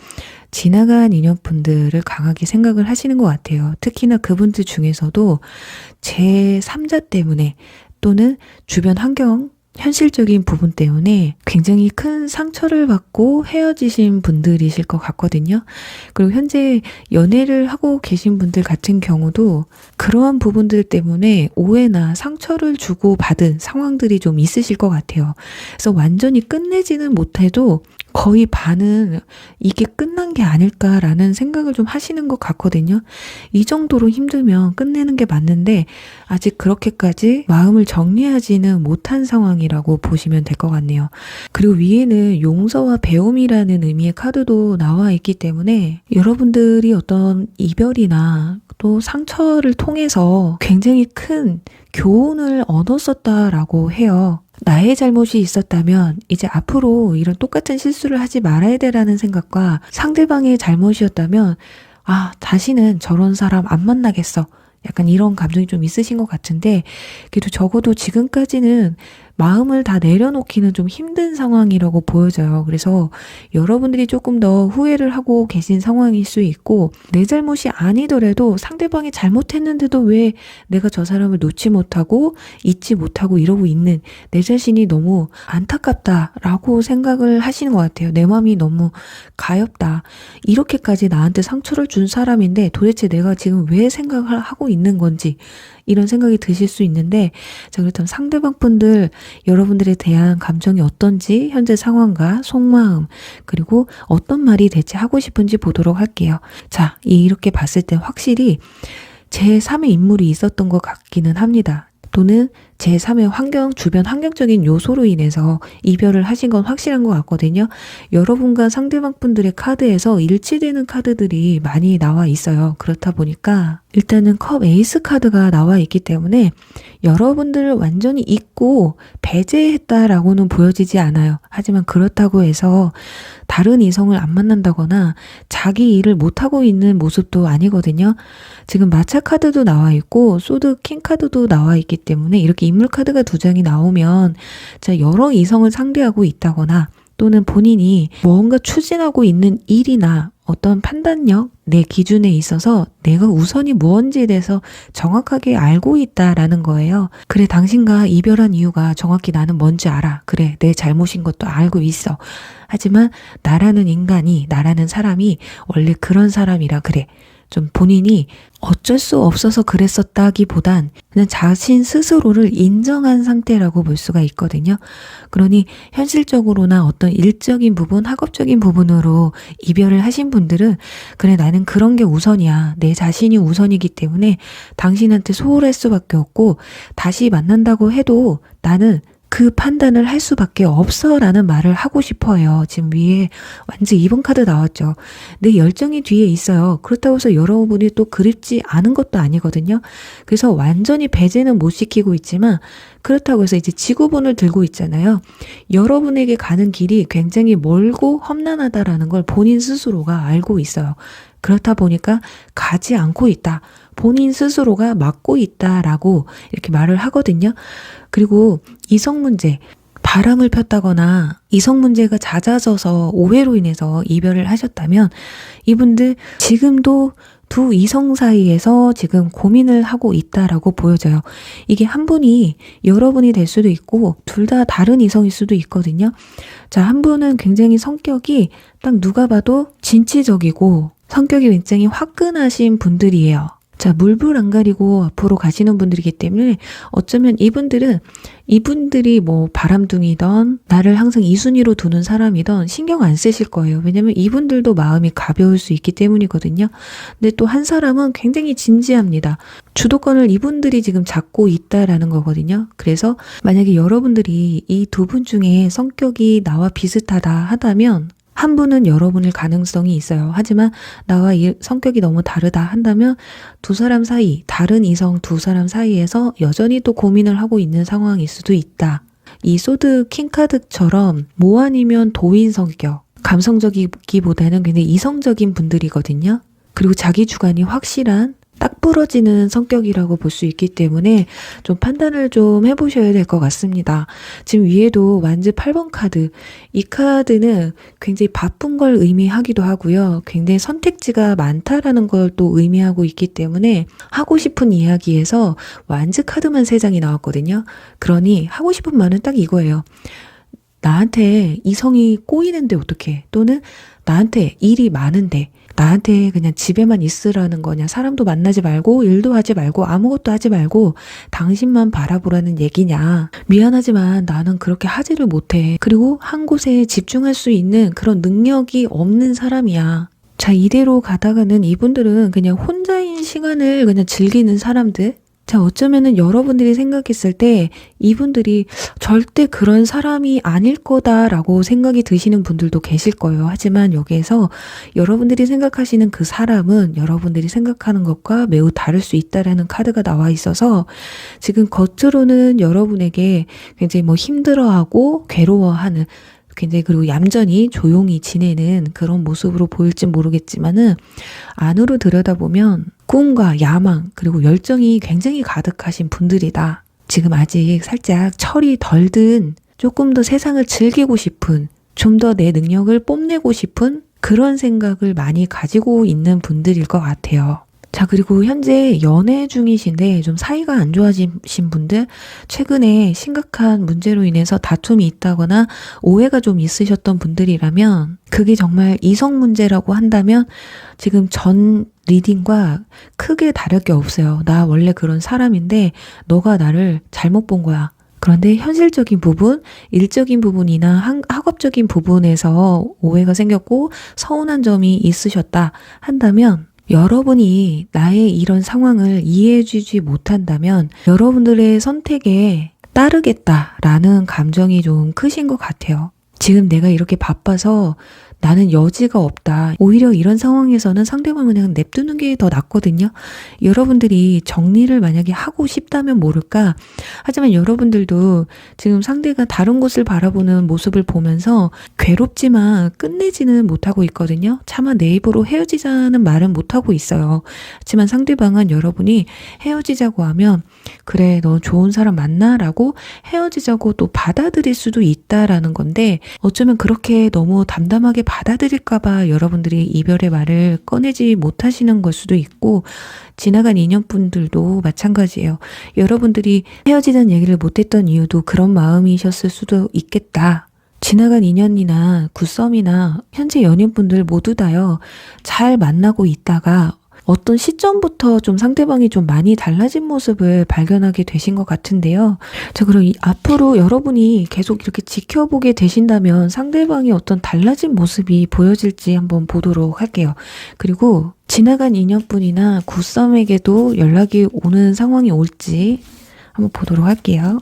Speaker 1: 지나간 인연분들을 강하게 생각을 하시는 것 같아요. 특히나 그분들 중에서도 제3자 때문에 또는 주변 환경, 현실적인 부분 때문에 굉장히 큰 상처를 받고 헤어지신 분들이실 것 같거든요. 그리고 현재 연애를 하고 계신 분들 같은 경우도 그러한 부분들 때문에 오해나 상처를 주고 받은 상황들이 좀 있으실 것 같아요. 그래서 완전히 끝내지는 못해도 거의 반은 이게 끝난 게 아닐까라는 생각을 좀 하시는 것 같거든요. 이 정도로 힘들면 끝내는 게 맞는데 아직 그렇게까지 마음을 정리하지는 못한 상황이라고 보시면 될 것 같네요. 그리고 위에는 용서와 배움이라는 의미의 카드도 나와 있기 때문에 여러분들이 어떤 이별이나 또 상처를 통해서 굉장히 큰 교훈을 얻었었다라고 해요. 나의 잘못이 있었다면 이제 앞으로 이런 똑같은 실수를 하지 말아야 되라는 생각과, 상대방의 잘못이었다면 다시는 저런 사람 안 만나겠어, 약간 이런 감정이 좀 있으신 것 같은데, 그래도 적어도 지금까지는 마음을 다 내려놓기는 좀 힘든 상황이라고 보여져요. 그래서 여러분들이 조금 더 후회를 하고 계신 상황일 수 있고, 내 잘못이 아니더라도 상대방이 잘못했는데도 왜 내가 저 사람을 놓지 못하고 잊지 못하고 이러고 있는 내 자신이 너무 안타깝다라고 생각을 하시는 것 같아요. 내 마음이 너무 가엽다. 이렇게까지 나한테 상처를 준 사람인데 도대체 내가 지금 왜 생각을 하고 있는 건지, 이런 생각이 드실 수 있는데, 자, 그렇다면 상대방 분들 여러분들에 대한 감정이 어떤지, 현재 상황과 속마음, 그리고 어떤 말이 대체 하고 싶은지 보도록 할게요. 자, 이렇게 봤을 때 확실히 제3의 인물이 있었던 것 같기는 합니다. 또는 제3의 환경, 주변 환경적인 요소로 인해서 이별을 하신 건 확실한 것 같거든요. 여러분과 상대방 분들의 카드에서 일치되는 카드들이 많이 나와 있어요. 그렇다 보니까 일단은 컵 에이스 카드가 나와 있기 때문에 여러분들을 완전히 잊고 배제했다라고는 보여지지 않아요. 하지만 그렇다고 해서 다른 이성을 안 만난다거나 자기 일을 못하고 있는 모습도 아니거든요. 지금 마차 카드도 나와 있고 소드 킹 카드도 나와 있기 때문에 이렇게 인물 카드가 두 장이 나오면 자, 여러 이성을 상대하고 있다거나 또는 본인이 뭔가 추진하고 있는 일이나 어떤 판단력, 내 기준에 있어서 내가 우선이 무언지에 대해서 정확하게 알고 있다라는 거예요. 그래, 당신과 이별한 이유가 정확히 나는 뭔지 알아. 그래, 내 잘못인 것도 알고 있어. 하지만 나라는 인간이, 나라는 사람이 원래 그런 사람이라 그래. 좀 본인이 어쩔 수 없어서 그랬었다기보단 그냥 자신 스스로를 인정한 상태라고 볼 수가 있거든요. 그러니 현실적으로나 어떤 일적인 부분, 학업적인 부분으로 이별을 하신 분들은 그래, 나는 그런 게 우선이야. 내 자신이 우선이기 때문에 당신한테 소홀할 수밖에 없고 다시 만난다고 해도 나는 그 판단을 할 수밖에 없어 라는 말을 하고 싶어요. 지금 위에 완전 2번 카드 나왔죠. 내 열정이 뒤에 있어요. 그렇다고 해서 여러분이 또 그립지 않은 것도 아니거든요. 그래서 완전히 배제는 못 시키고 있지만 그렇다고 해서 이제 지구본을 들고 있잖아요. 여러분에게 가는 길이 굉장히 멀고 험난하다라는 걸 본인 스스로가 알고 있어요. 그렇다 보니까 가지 않고 있다. 본인 스스로가 막고 있다라고 이렇게 말을 하거든요. 그리고 이성 문제, 바람을 폈다거나 이성 문제가 잦아져서 오해로 인해서 이별을 하셨다면 이분들 지금도 두 이성 사이에서 지금 고민을 하고 있다라고 보여져요. 이게 한 분이 여러분이 될 수도 있고 둘 다 다른 이성일 수도 있거든요. 자, 한 분은 굉장히 성격이 딱 누가 봐도 진취적이고 성격이 굉장히 화끈하신 분들이에요. 자, 물불 안 가리고 앞으로 가시는 분들이기 때문에 어쩌면 이분들이 뭐 바람둥이던 나를 항상 2순위로 두는 사람이던 신경 안 쓰실 거예요. 왜냐면 이분들도 마음이 가벼울 수 있기 때문이거든요. 근데 또 한 사람은 굉장히 진지합니다. 주도권을 이분들이 지금 잡고 있다라는 거거든요. 그래서 만약에 여러분들이 이 두 분 중에 성격이 나와 비슷하다 하다면 한 분은 여러분일 가능성이 있어요. 하지만 나와 성격이 너무 다르다 한다면 두 사람 사이, 다른 이성 두 사람 사이에서 여전히 또 고민을 하고 있는 상황일 수도 있다. 이 소드 킹 카드처럼 모 아니면 도인 성격, 감성적이기보다는 굉장히 이성적인 분들이거든요. 그리고 자기 주관이 확실한 딱 부러지는 성격이라고 볼 수 있기 때문에 좀 판단을 좀 해보셔야 될 것 같습니다. 지금 위에도 완즈 8번 카드, 이 카드는 굉장히 바쁜 걸 의미하기도 하고요. 굉장히 선택지가 많다라는 걸 또 의미하고 있기 때문에 하고 싶은 이야기에서 완즈 카드만 3장이 나왔거든요. 그러니 하고 싶은 말은 딱 이거예요. 나한테 이성이 꼬이는데 어떡해? 또는 나한테 일이 많은데 나한테 그냥 집에만 있으라는 거냐, 사람도 만나지 말고 일도 하지 말고 아무것도 하지 말고 당신만 바라보라는 얘기냐, 미안하지만 나는 그렇게 하지를 못해. 그리고 한 곳에 집중할 수 있는 그런 능력이 없는 사람이야. 자, 이대로 가다가는 이분들은 그냥 혼자인 시간을 그냥 즐기는 사람들. 자, 어쩌면은 여러분들이 생각했을 때 이분들이 절대 그런 사람이 아닐 거다라고 생각이 드시는 분들도 계실 거예요. 하지만 여기에서 여러분들이 생각하시는 그 사람은 여러분들이 생각하는 것과 매우 다를 수 있다라는 카드가 나와 있어서 지금 겉으로는 여러분에게 굉장히 뭐 힘들어하고 괴로워하는, 굉장히 그리고 얌전히 조용히 지내는 그런 모습으로 보일진 모르겠지만은 안으로 들여다보면 꿈과 야망 그리고 열정이 굉장히 가득하신 분들이다. 지금 아직 살짝 철이 덜 든, 조금 더 세상을 즐기고 싶은, 좀 더 내 능력을 뽐내고 싶은 그런 생각을 많이 가지고 있는 분들일 것 같아요. 자, 그리고 현재 연애 중이신데 좀 사이가 안 좋아지신 분들, 최근에 심각한 문제로 인해서 다툼이 있다거나 오해가 좀 있으셨던 분들이라면 그게 정말 이성 문제라고 한다면 지금 전 리딩과 크게 다를 게 없어요. 나 원래 그런 사람인데 너가 나를 잘못 본 거야. 그런데 현실적인 부분, 일적인 부분이나 학업적인 부분에서 오해가 생겼고 서운한 점이 있으셨다 한다면 여러분이 나의 이런 상황을 이해해주지 못한다면 여러분들의 선택에 따르겠다라는 감정이 좀 크신 것 같아요. 지금 내가 이렇게 바빠서 나는 여지가 없다. 오히려 이런 상황에서는 상대방을 그냥 냅두는 게 더 낫거든요. 여러분들이 정리를 만약에 하고 싶다면 모를까. 하지만 여러분들도 지금 상대가 다른 곳을 바라보는 모습을 보면서 괴롭지만 끝내지는 못하고 있거든요. 차마 내 입으로 헤어지자는 말은 못하고 있어요. 하지만 상대방은 여러분이 헤어지자고 하면 그래, 너 좋은 사람 만나? 라고 헤어지자고 또 받아들일 수도 있다라는 건데 어쩌면 그렇게 너무 담담하게 받아들일까봐 여러분들이 이별의 말을 꺼내지 못하시는 걸 수도 있고 지나간 인연분들도 마찬가지예요. 여러분들이 헤어지자는 얘기를 못했던 이유도 그런 마음이셨을 수도 있겠다. 지나간 인연이나 굿썸이나 현재 연인분들 모두 다요. 잘 만나고 있다가 어떤 시점부터 좀 상대방이 좀 많이 달라진 모습을 발견하게 되신 것 같은데요. 자, 그럼 앞으로 여러분이 계속 이렇게 지켜보게 되신다면 상대방이 어떤 달라진 모습이 보여질지 한번 보도록 할게요. 그리고 지나간 인연분이나 굿썸에게도 연락이 오는 상황이 올지 한번 보도록 할게요.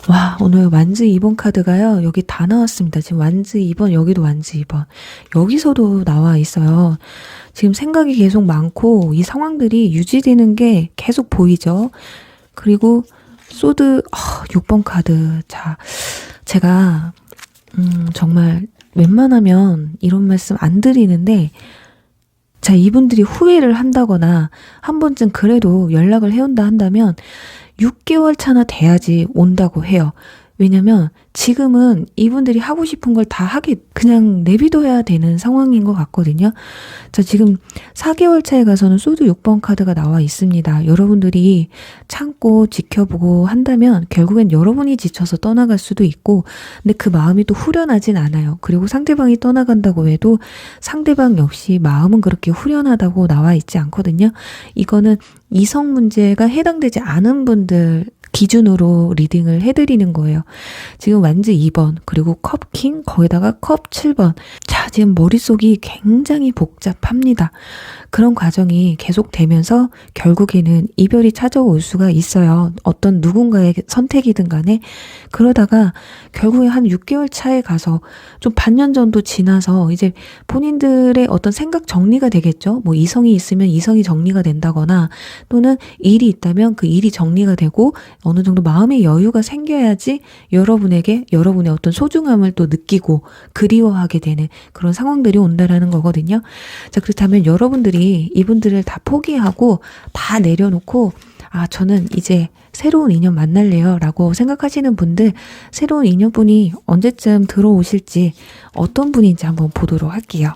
Speaker 1: 와, 오늘 완즈 2번 카드가요. 여기 다 나왔습니다. 지금 완즈 2번, 여기도 완즈 2번. 여기서도 나와 있어요. 지금 생각이 계속 많고 이 상황들이 유지되는 게 계속 보이죠. 그리고 소드 6번 카드. 자, 제가 정말 웬만하면 이런 말씀 안 드리는데 자, 이분들이 후회를 한다거나 한 번쯤 그래도 연락을 해온다 한다면 6개월 차나 돼야지 온다고 해요. 왜냐면 지금은 이분들이 하고 싶은 걸 다 하게 그냥 내비둬야 되는 상황인 것 같거든요. 자, 지금 4개월 차에 가서는 소드 6번 카드가 나와 있습니다. 여러분들이 참고 지켜보고 한다면 결국엔 여러분이 지쳐서 떠나갈 수도 있고 근데 그 마음이 또 후련하진 않아요. 그리고 상대방이 떠나간다고 해도 상대방 역시 마음은 그렇게 후련하다고 나와 있지 않거든요. 이거는 이성 문제가 해당되지 않은 분들 기준으로 리딩을 해드리는 거예요. 지금 완즈 2번 그리고 컵킹 거기다가 컵 7번 자, 지금 머릿속이 굉장히 복잡합니다. 그런 과정이 계속되면서 결국에는 이별이 찾아올 수가 있어요. 어떤 누군가의 선택이든 간에 그러다가 결국에 한 6개월 차에 가서 좀 반년 정도 지나서 이제 본인들의 어떤 생각 정리가 되겠죠. 뭐 이성이 있으면 이성이 정리가 된다거나 또는 일이 있다면 그 일이 정리가 되고 어느 정도 마음의 여유가 생겨야지 여러분에게 여러분의 어떤 소중함을 또 느끼고 그리워하게 되는 그런 상황들이 온다라는 거거든요. 자, 그렇다면 여러분들이 이분들을 다 포기하고 다 내려놓고 아, 저는 이제 새로운 인연 만날래요 라고 생각하시는 분들 새로운 인연분이 언제쯤 들어오실지 어떤 분인지 한번 보도록 할게요.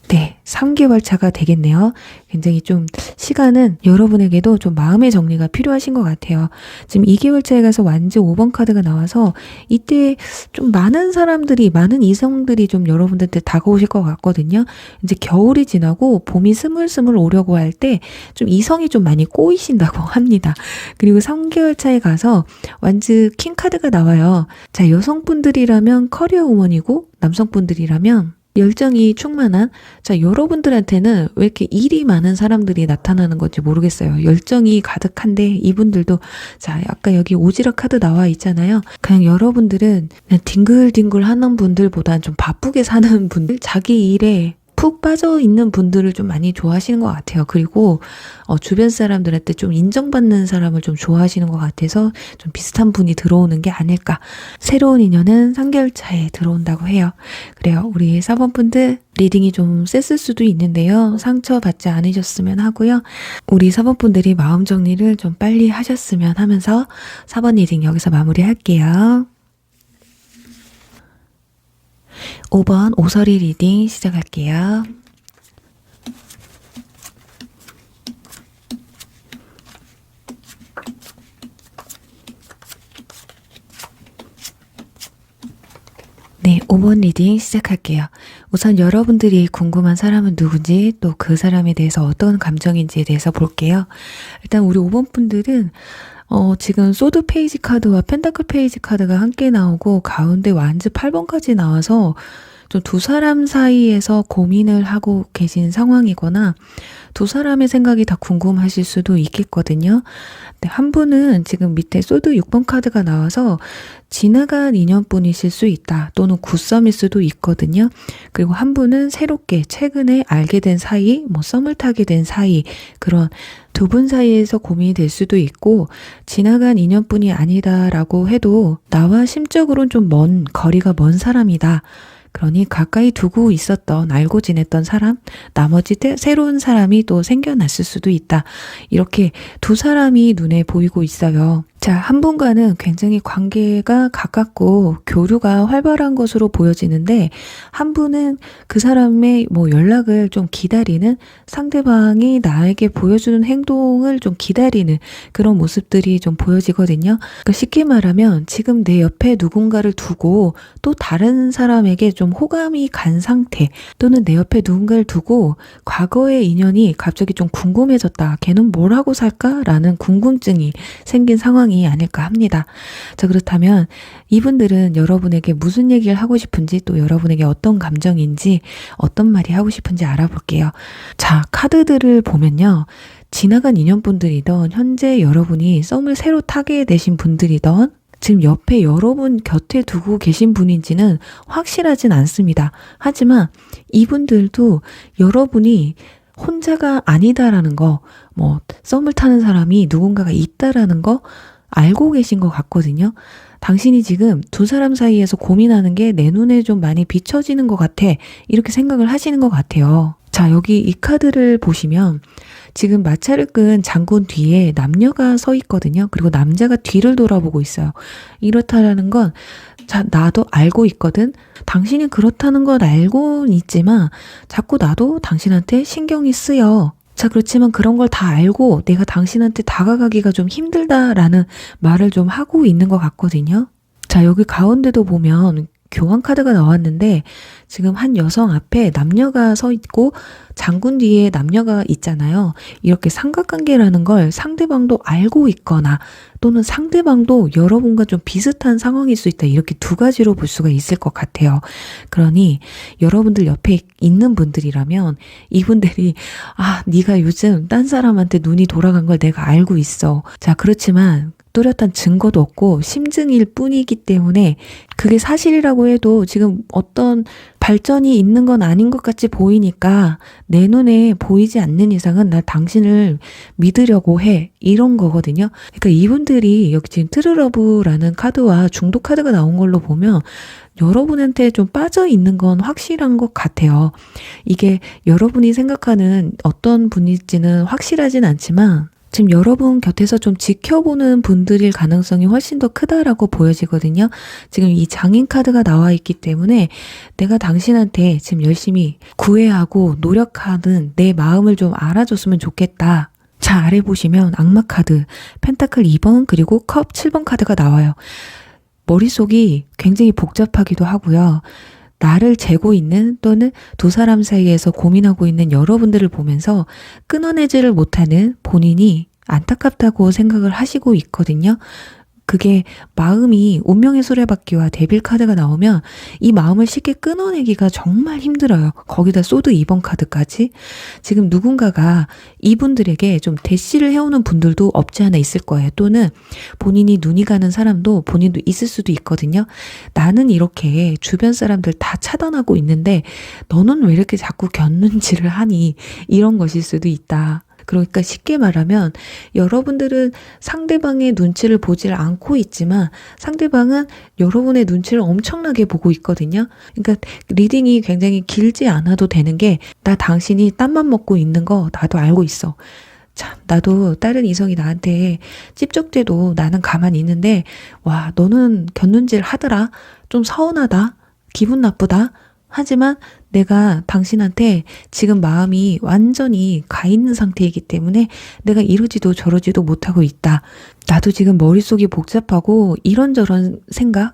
Speaker 1: 네, 3개월 차가 되겠네요. 굉장히 좀 시간은 여러분에게도 좀 마음의 정리가 필요하신 것 같아요. 지금 2개월 차에 가서 완즈 5번 카드가 나와서 이때 좀 많은 사람들이, 많은 이성들이 좀 여러분들한테 다가오실 것 같거든요. 이제 겨울이 지나고 봄이 스물스물 오려고 할 때 좀 이성이 좀 많이 꼬이신다고 합니다. 그리고 3개월 차에 가서 완즈 킹 카드가 나와요. 자, 여성분들이라면 커리어 우먼이고 남성분들이라면 열정이 충만한 자 여러분들한테는 왜 이렇게 일이 많은 사람들이 나타나는 건지 모르겠어요. 열정이 가득한데 이분들도 자 아까 여기 오지랖 카드 나와 있잖아요. 그냥 여러분들은 그냥 뒹굴뒹굴 하는 분들보단 좀 바쁘게 사는 분들 자기 일에 푹 빠져 있는 분들을 좀 많이 좋아하시는 것 같아요. 그리고 주변 사람들한테 좀 인정받는 사람을 좀 좋아하시는 것 같아서 좀 비슷한 분이 들어오는 게 아닐까. 새로운 인연은 3개월 차에 들어온다고 해요. 그래요. 우리 4번 분들 리딩이 좀 셌을 수도 있는데요. 상처받지 않으셨으면 하고요. 우리 4번 분들이 마음 정리를 좀 빨리 하셨으면 하면서 4번 리딩 여기서 마무리할게요. 5번 오서리 리딩 시작할게요. 네, 5번 리딩 시작할게요. 우선 여러분들이 궁금한 사람은 누군지 또 그 사람에 대해서 어떤 감정인지에 대해서 볼게요. 일단 우리 5번 분들은 지금 소드 페이지 카드와 펜타클 페이지 카드가 함께 나오고 가운데 완즈 8번까지 나와서 좀 두 사람 사이에서 고민을 하고 계신 상황이거나 두 사람의 생각이 다 궁금하실 수도 있겠거든요. 근데 한 분은 지금 밑에 소드 6번 카드가 나와서 지나간 인연뿐이실 수 있다. 또는 굿썸일 수도 있거든요. 그리고 한 분은 새롭게 최근에 알게 된 사이, 썸을 타게 된 사이, 그런 두 분 사이에서 고민이 될 수도 있고 지나간 인연뿐이 아니다라고 해도 나와 심적으로는 좀 거리가 먼 사람이다. 그러니 가까이 두고 있었던, 알고 지냈던 사람, 나머지 새로운 사람이 또 생겨났을 수도 있다. 이렇게 두 사람이 눈에 보이고 있어요. 자, 한 분과는 굉장히 관계가 가깝고 교류가 활발한 것으로 보여지는데 한 분은 그 사람의 연락을 좀 기다리는, 상대방이 나에게 보여주는 행동을 좀 기다리는 그런 모습들이 좀 보여지거든요. 그러니까 쉽게 말하면 지금 내 옆에 누군가를 두고 또 다른 사람에게 좀 호감이 간 상태, 또는 내 옆에 누군가를 두고 과거의 인연이 갑자기 좀 궁금해졌다. 걔는 뭘 하고 살까라는 궁금증이 생긴 상황이 아닐까 합니다. 자, 그렇다면 이분들은 여러분에게 무슨 얘기를 하고 싶은지, 또 여러분에게 어떤 감정인지, 어떤 말이 하고 싶은지 알아볼게요. 자, 카드들을 보면요. 지나간 인연분들이던, 현재 여러분이 썸을 새로 타게 되신 분들이던, 지금 옆에 여러분 곁에 두고 계신 분인지는 확실하진 않습니다. 하지만 이분들도 여러분이 혼자가 아니다라는 거, 썸을 타는 사람이 누군가가 있다라는 거 알고 계신 것 같거든요. 당신이 지금 두 사람 사이에서 고민하는 게 내 눈에 좀 많이 비춰지는 것 같아. 이렇게 생각을 하시는 것 같아요. 자, 여기 이 카드를 보시면 지금 마차를 끈 장군 뒤에 남녀가 서 있거든요. 그리고 남자가 뒤를 돌아보고 있어요. 이렇다라는 건, 자, 나도 알고 있거든. 당신이 그렇다는 걸 알고는 있지만 자꾸 나도 당신한테 신경이 쓰여. 자, 그렇지만 그런 걸 다 알고 내가 당신한테 다가가기가 좀 힘들다라는 말을 좀 하고 있는 것 같거든요. 자, 여기 가운데도 보면 교환 카드가 나왔는데 지금 한 여성 앞에 남녀가 서 있고 장군 뒤에 남녀가 있잖아요. 이렇게 삼각관계라는 걸 상대방도 알고 있거나 또는 상대방도 여러분과 좀 비슷한 상황일 수 있다. 이렇게 두 가지로 볼 수가 있을 것 같아요. 그러니 여러분들 옆에 있는 분들이라면 이분들이 네가 요즘 딴 사람한테 눈이 돌아간 걸 내가 알고 있어. 자, 그렇지만 뚜렷한 증거도 없고 심증일 뿐이기 때문에 그게 사실이라고 해도 지금 어떤 발전이 있는 건 아닌 것 같이 보이니까 내 눈에 보이지 않는 이상은 나 당신을 믿으려고 해. 이런 거거든요. 그러니까 이분들이 여기 지금 트루러브라는 카드와 중독 카드가 나온 걸로 보면 여러분한테 좀 빠져 있는 건 확실한 것 같아요. 이게 여러분이 생각하는 어떤 분일지는 확실하진 않지만 지금 여러분 곁에서 좀 지켜보는 분들일 가능성이 훨씬 더 크다라고 보여지거든요. 지금 이 장인 카드가 나와 있기 때문에 내가 당신한테 지금 열심히 구애하고 노력하는 내 마음을 좀 알아줬으면 좋겠다. 자, 아래 보시면 악마 카드, 펜타클 2번 그리고 컵 7번 카드가 나와요. 머릿속이 굉장히 복잡하기도 하고요. 나를 재고 있는 또는 두 사람 사이에서 고민하고 있는 여러분들을 보면서 끊어내지를 못하는 본인이 안타깝다고 생각을 하시고 있거든요. 그게 마음이 운명의 수레바퀴와 데빌 카드가 나오면 이 마음을 쉽게 끊어내기가 정말 힘들어요. 거기다 소드 2번 카드까지. 지금 누군가가 이분들에게 좀 대시를 해오는 분들도 없지 않아 있을 거예요. 또는 본인이 눈이 가는 사람도 본인도 있을 수도 있거든요. 나는 이렇게 주변 사람들 다 차단하고 있는데 너는 왜 이렇게 자꾸 곁눈질을 하니? 이런 것일 수도 있다. 그러니까 쉽게 말하면 여러분들은 상대방의 눈치를 보질 않고 있지만 상대방은 여러분의 눈치를 엄청나게 보고 있거든요. 그러니까 리딩이 굉장히 길지 않아도 되는 게 나 당신이 땀만 먹고 있는 거 나도 알고 있어. 참, 나도 다른 이성이 나한테 찝쩍대도 나는 가만히 있는데 와, 너는 곁눈질 하더라. 좀 서운하다. 기분 나쁘다. 하지만 내가 당신한테 지금 마음이 완전히 가 있는 상태이기 때문에 내가 이러지도 저러지도 못하고 있다. 나도 지금 머릿속이 복잡하고 이런저런 생각,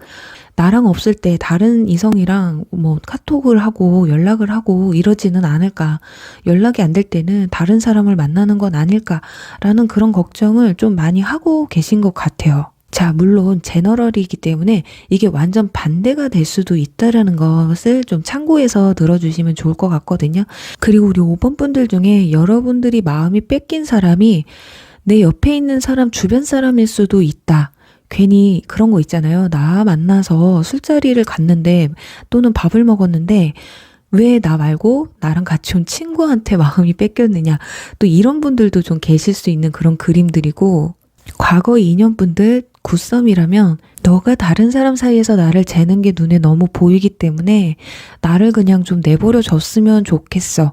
Speaker 1: 나랑 없을 때 다른 이성이랑 뭐 카톡을 하고 연락을 하고 이러지는 않을까. 연락이 안 될 때는 다른 사람을 만나는 건 아닐까라는 그런 걱정을 좀 많이 하고 계신 것 같아요. 자, 물론 제너럴이기 때문에 이게 완전 반대가 될 수도 있다라는 것을 좀 참고해서 들어주시면 좋을 것 같거든요. 그리고 우리 5번 분들 중에 여러분들이 마음이 뺏긴 사람이 내 옆에 있는 사람, 주변 사람일 수도 있다. 괜히 그런 거 있잖아요. 나 만나서 술자리를 갔는데 또는 밥을 먹었는데 왜 나 말고 나랑 같이 온 친구한테 마음이 뺏겼느냐. 또 이런 분들도 좀 계실 수 있는 그런 그림들이고, 과거 인연분들 굿썸이라면 너가 다른 사람 사이에서 나를 재는 게 눈에 너무 보이기 때문에 나를 그냥 좀 내버려 줬으면 좋겠어.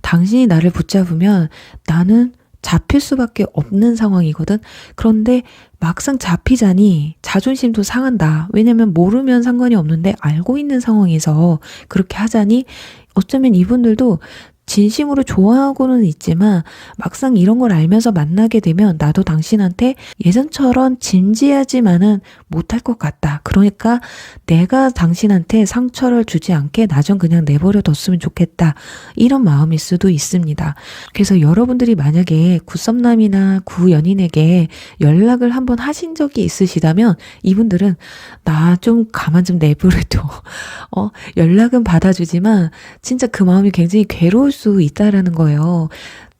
Speaker 1: 당신이 나를 붙잡으면 나는 잡힐 수밖에 없는 상황이거든. 그런데 막상 잡히자니 자존심도 상한다. 왜냐면 모르면 상관이 없는데 알고 있는 상황에서 그렇게 하자니 어쩌면 이분들도 진심으로 좋아하고는 있지만 막상 이런 걸 알면서 만나게 되면 나도 당신한테 예전처럼 진지하지만은 못할 것 같다. 그러니까 내가 당신한테 상처를 주지 않게 나 좀 그냥 내버려 뒀으면 좋겠다. 이런 마음일 수도 있습니다. 그래서 여러분들이 만약에 굿썸남이나 구연인에게 연락을 한번 하신 적이 있으시다면 이분들은 나 좀 가만 좀 내버려둬. 연락은 받아주지만 진짜 그 마음이 굉장히 괴로울 수 있다라는 거예요.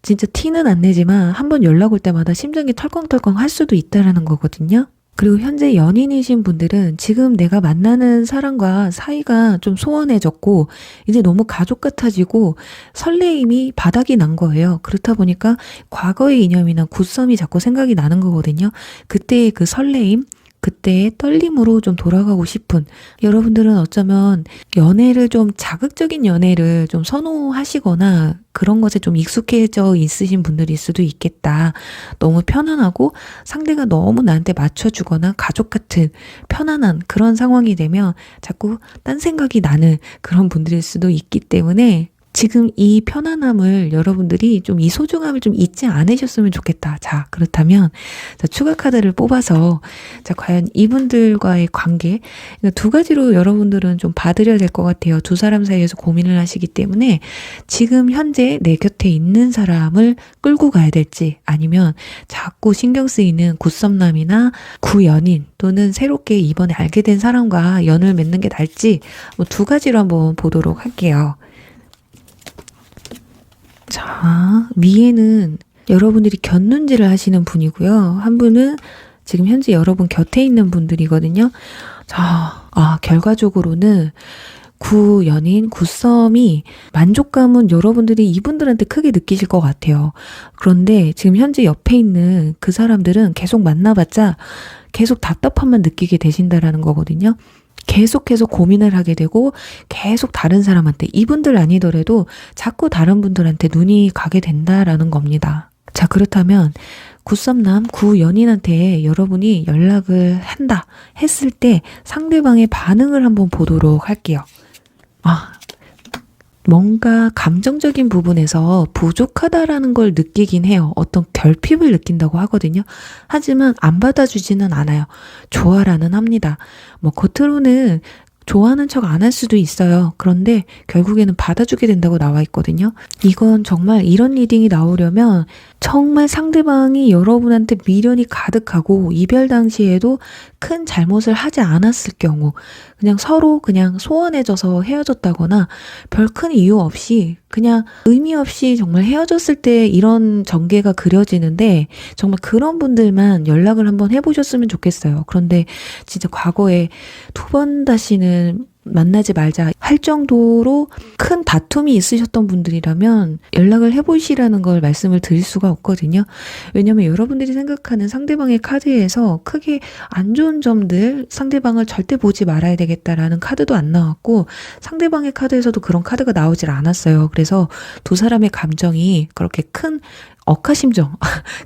Speaker 1: 진짜 티는 안 내지만 한번 연락 올 때마다 심장이 털컹털컹 할 수도 있다라는 거거든요. 그리고 현재 연인이신 분들은 지금 내가 만나는 사람과 사이가 좀 소원해졌고 이제 너무 가족 같아지고 설레임이 바닥이 난 거예요. 그렇다 보니까 과거의 이념이나 굿썸이 자꾸 생각이 나는 거거든요. 그때의 그 설레임, 그때의 떨림으로 좀 돌아가고 싶은, 여러분들은 어쩌면 연애를 좀 자극적인 연애를 좀 선호하시거나 그런 것에 좀 익숙해져 있으신 분들일 수도 있겠다. 너무 편안하고 상대가 너무 나한테 맞춰주거나 가족 같은 편안한 그런 상황이 되면 자꾸 딴 생각이 나는 그런 분들일 수도 있기 때문에 지금 이 편안함을 여러분들이 좀 이 소중함을 좀 잊지 않으셨으면 좋겠다. 자, 그렇다면 자, 추가 카드를 뽑아서 자, 과연 이분들과의 관계 두 가지로 여러분들은 좀 봐드려야 될 것 같아요. 두 사람 사이에서 고민을 하시기 때문에 지금 현재 내 곁에 있는 사람을 끌고 가야 될지 아니면 자꾸 신경 쓰이는 굿썸남이나 구연인 또는 새롭게 이번에 알게 된 사람과 연을 맺는 게 나을지 뭐 두 가지로 한번 보도록 할게요. 자, 위에는 여러분들이 곁눈질을 하시는 분이고요. 한 분은 지금 현재 여러분 곁에 있는 분들이거든요. 자, 결과적으로는 구연인, 굿썸이 만족감은 여러분들이 이분들한테 크게 느끼실 것 같아요. 그런데 지금 현재 옆에 있는 그 사람들은 계속 만나봤자 계속 답답함만 느끼게 되신다라는 거거든요. 계속해서 고민을 하게 되고 계속 다른 사람한테, 이분들 아니더라도 자꾸 다른 분들한테 눈이 가게 된다라는 겁니다. 자, 그렇다면 굿썸남, 구연인한테 여러분이 연락을 한다 했을 때 상대방의 반응을 한번 보도록 할게요. 뭔가 감정적인 부분에서 부족하다라는 걸 느끼긴 해요. 어떤 결핍을 느낀다고 하거든요. 하지만 안 받아주지는 않아요. 좋아라는 합니다. 뭐 겉으로는 좋아하는 척 안 할 수도 있어요. 그런데 결국에는 받아주게 된다고 나와 있거든요. 이건 정말 이런 리딩이 나오려면 정말 상대방이 여러분한테 미련이 가득하고 이별 당시에도 큰 잘못을 하지 않았을 경우, 그냥 서로 그냥 소원해져서 헤어졌다거나 별 큰 이유 없이 그냥 의미 없이 정말 헤어졌을 때 이런 전개가 그려지는데 정말 그런 분들만 연락을 한번 해보셨으면 좋겠어요. 그런데 진짜 과거에 두 번 다시는 만나지 말자 할 정도로 큰 다툼이 있으셨던 분들이라면 연락을 해보시라는 걸 말씀을 드릴 수가 없거든요. 왜냐면 여러분들이 생각하는 상대방의 카드에서 크게 안 좋은 점들, 상대방을 절대 보지 말아야 되겠다라는 카드도 안 나왔고 상대방의 카드에서도 그런 카드가 나오질 않았어요. 그래서 두 사람의 감정이 그렇게 큰 억하심정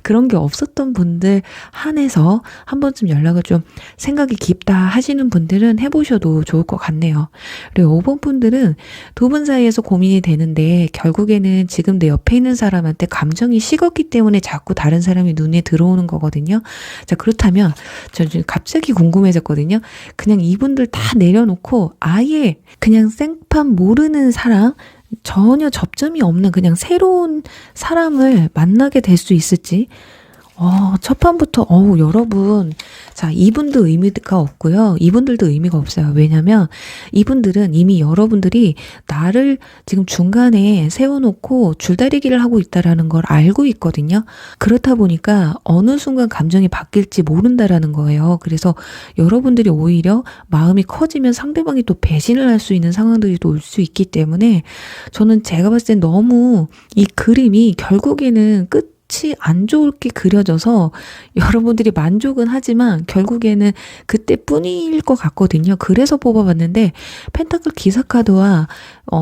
Speaker 1: 그런 게 없었던 분들 한해서 한 번쯤 연락을 좀 생각이 깊다 하시는 분들은 해보셔도 좋을 것 같네요. 그리고 5번 분들은 두 분 사이에서 고민이 되는데 결국에는 지금 내 옆에 있는 사람한테 감정이 식었기 때문에 자꾸 다른 사람이 눈에 들어오는 거거든요. 자, 그렇다면 저 지금 갑자기 궁금해졌거든요. 그냥 이분들 다 내려놓고 아예 그냥 생판 모르는 사람, 전혀 접점이 없는 그냥 새로운 사람을 만나게 될 수 있을지. 첫 판부터, 여러분. 자, 이분도 의미가 없고요. 이분들도 의미가 없어요. 왜냐면 이분들은 이미 여러분들이 나를 지금 중간에 세워놓고 줄다리기를 하고 있다라는 걸 알고 있거든요. 그렇다 보니까 어느 순간 감정이 바뀔지 모른다라는 거예요. 그래서 여러분들이 오히려 마음이 커지면 상대방이 또 배신을 할 수 있는 상황들이 또 올 수 있기 때문에 저는 제가 봤을 땐 너무 이 그림이 결국에는 끝이 안 좋게 그려져서 여러분들이 만족은 하지만 결국에는 그때뿐일 것 같거든요. 그래서 뽑아봤는데 펜타클 기사 카드와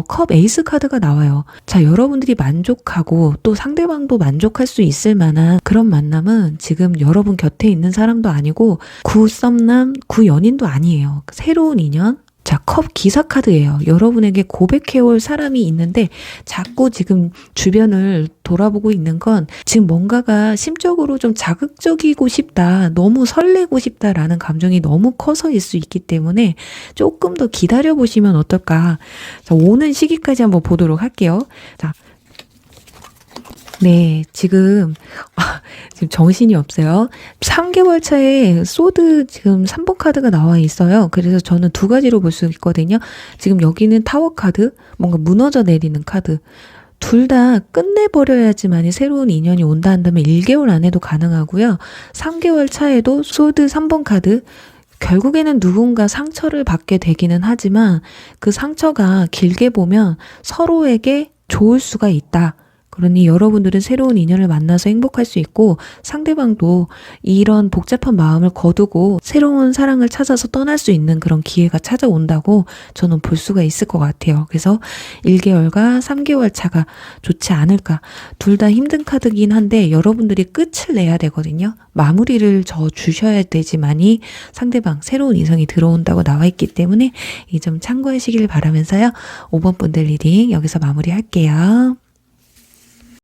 Speaker 1: 컵 에이스 카드가 나와요. 자, 여러분들이 만족하고 또 상대방도 만족할 수 있을 만한 그런 만남은 지금 여러분 곁에 있는 사람도 아니고 구썸남, 구연인도 아니에요. 새로운 인연. 자, 컵 기사 카드예요. 여러분에게 고백해올 사람이 있는데 자꾸 지금 주변을 돌아보고 있는 건 지금 뭔가가 심적으로 좀 자극적이고 싶다, 너무 설레고 싶다라는 감정이 너무 커서일 수 있기 때문에 조금 더 기다려보시면 어떨까. 자, 오는 시기까지 한번 보도록 할게요. 자, 네, 지금 정신이 없어요. 3개월 차에 소드 지금 3번 카드가 나와 있어요. 그래서 저는 두 가지로 볼 수 있거든요. 지금 여기는 타워 카드, 뭔가 무너져 내리는 카드. 둘 다 끝내버려야지만이 새로운 인연이 온다 한다면 1개월 안에도 가능하고요. 3개월 차에도 소드 3번 카드. 결국에는 누군가 상처를 받게 되기는 하지만 그 상처가 길게 보면 서로에게 좋을 수가 있다. 그러니 여러분들은 새로운 인연을 만나서 행복할 수 있고 상대방도 이런 복잡한 마음을 거두고 새로운 사랑을 찾아서 떠날 수 있는 그런 기회가 찾아온다고 저는 볼 수가 있을 것 같아요. 그래서 1개월과 3개월 차가 좋지 않을까. 둘 다 힘든 카드긴 한데 여러분들이 끝을 내야 되거든요. 마무리를 주셔야 되지만이 상대방 새로운 이성이 들어온다고 나와 있기 때문에 이 점 참고하시길 바라면서요. 5번 분들 리딩 여기서 마무리할게요.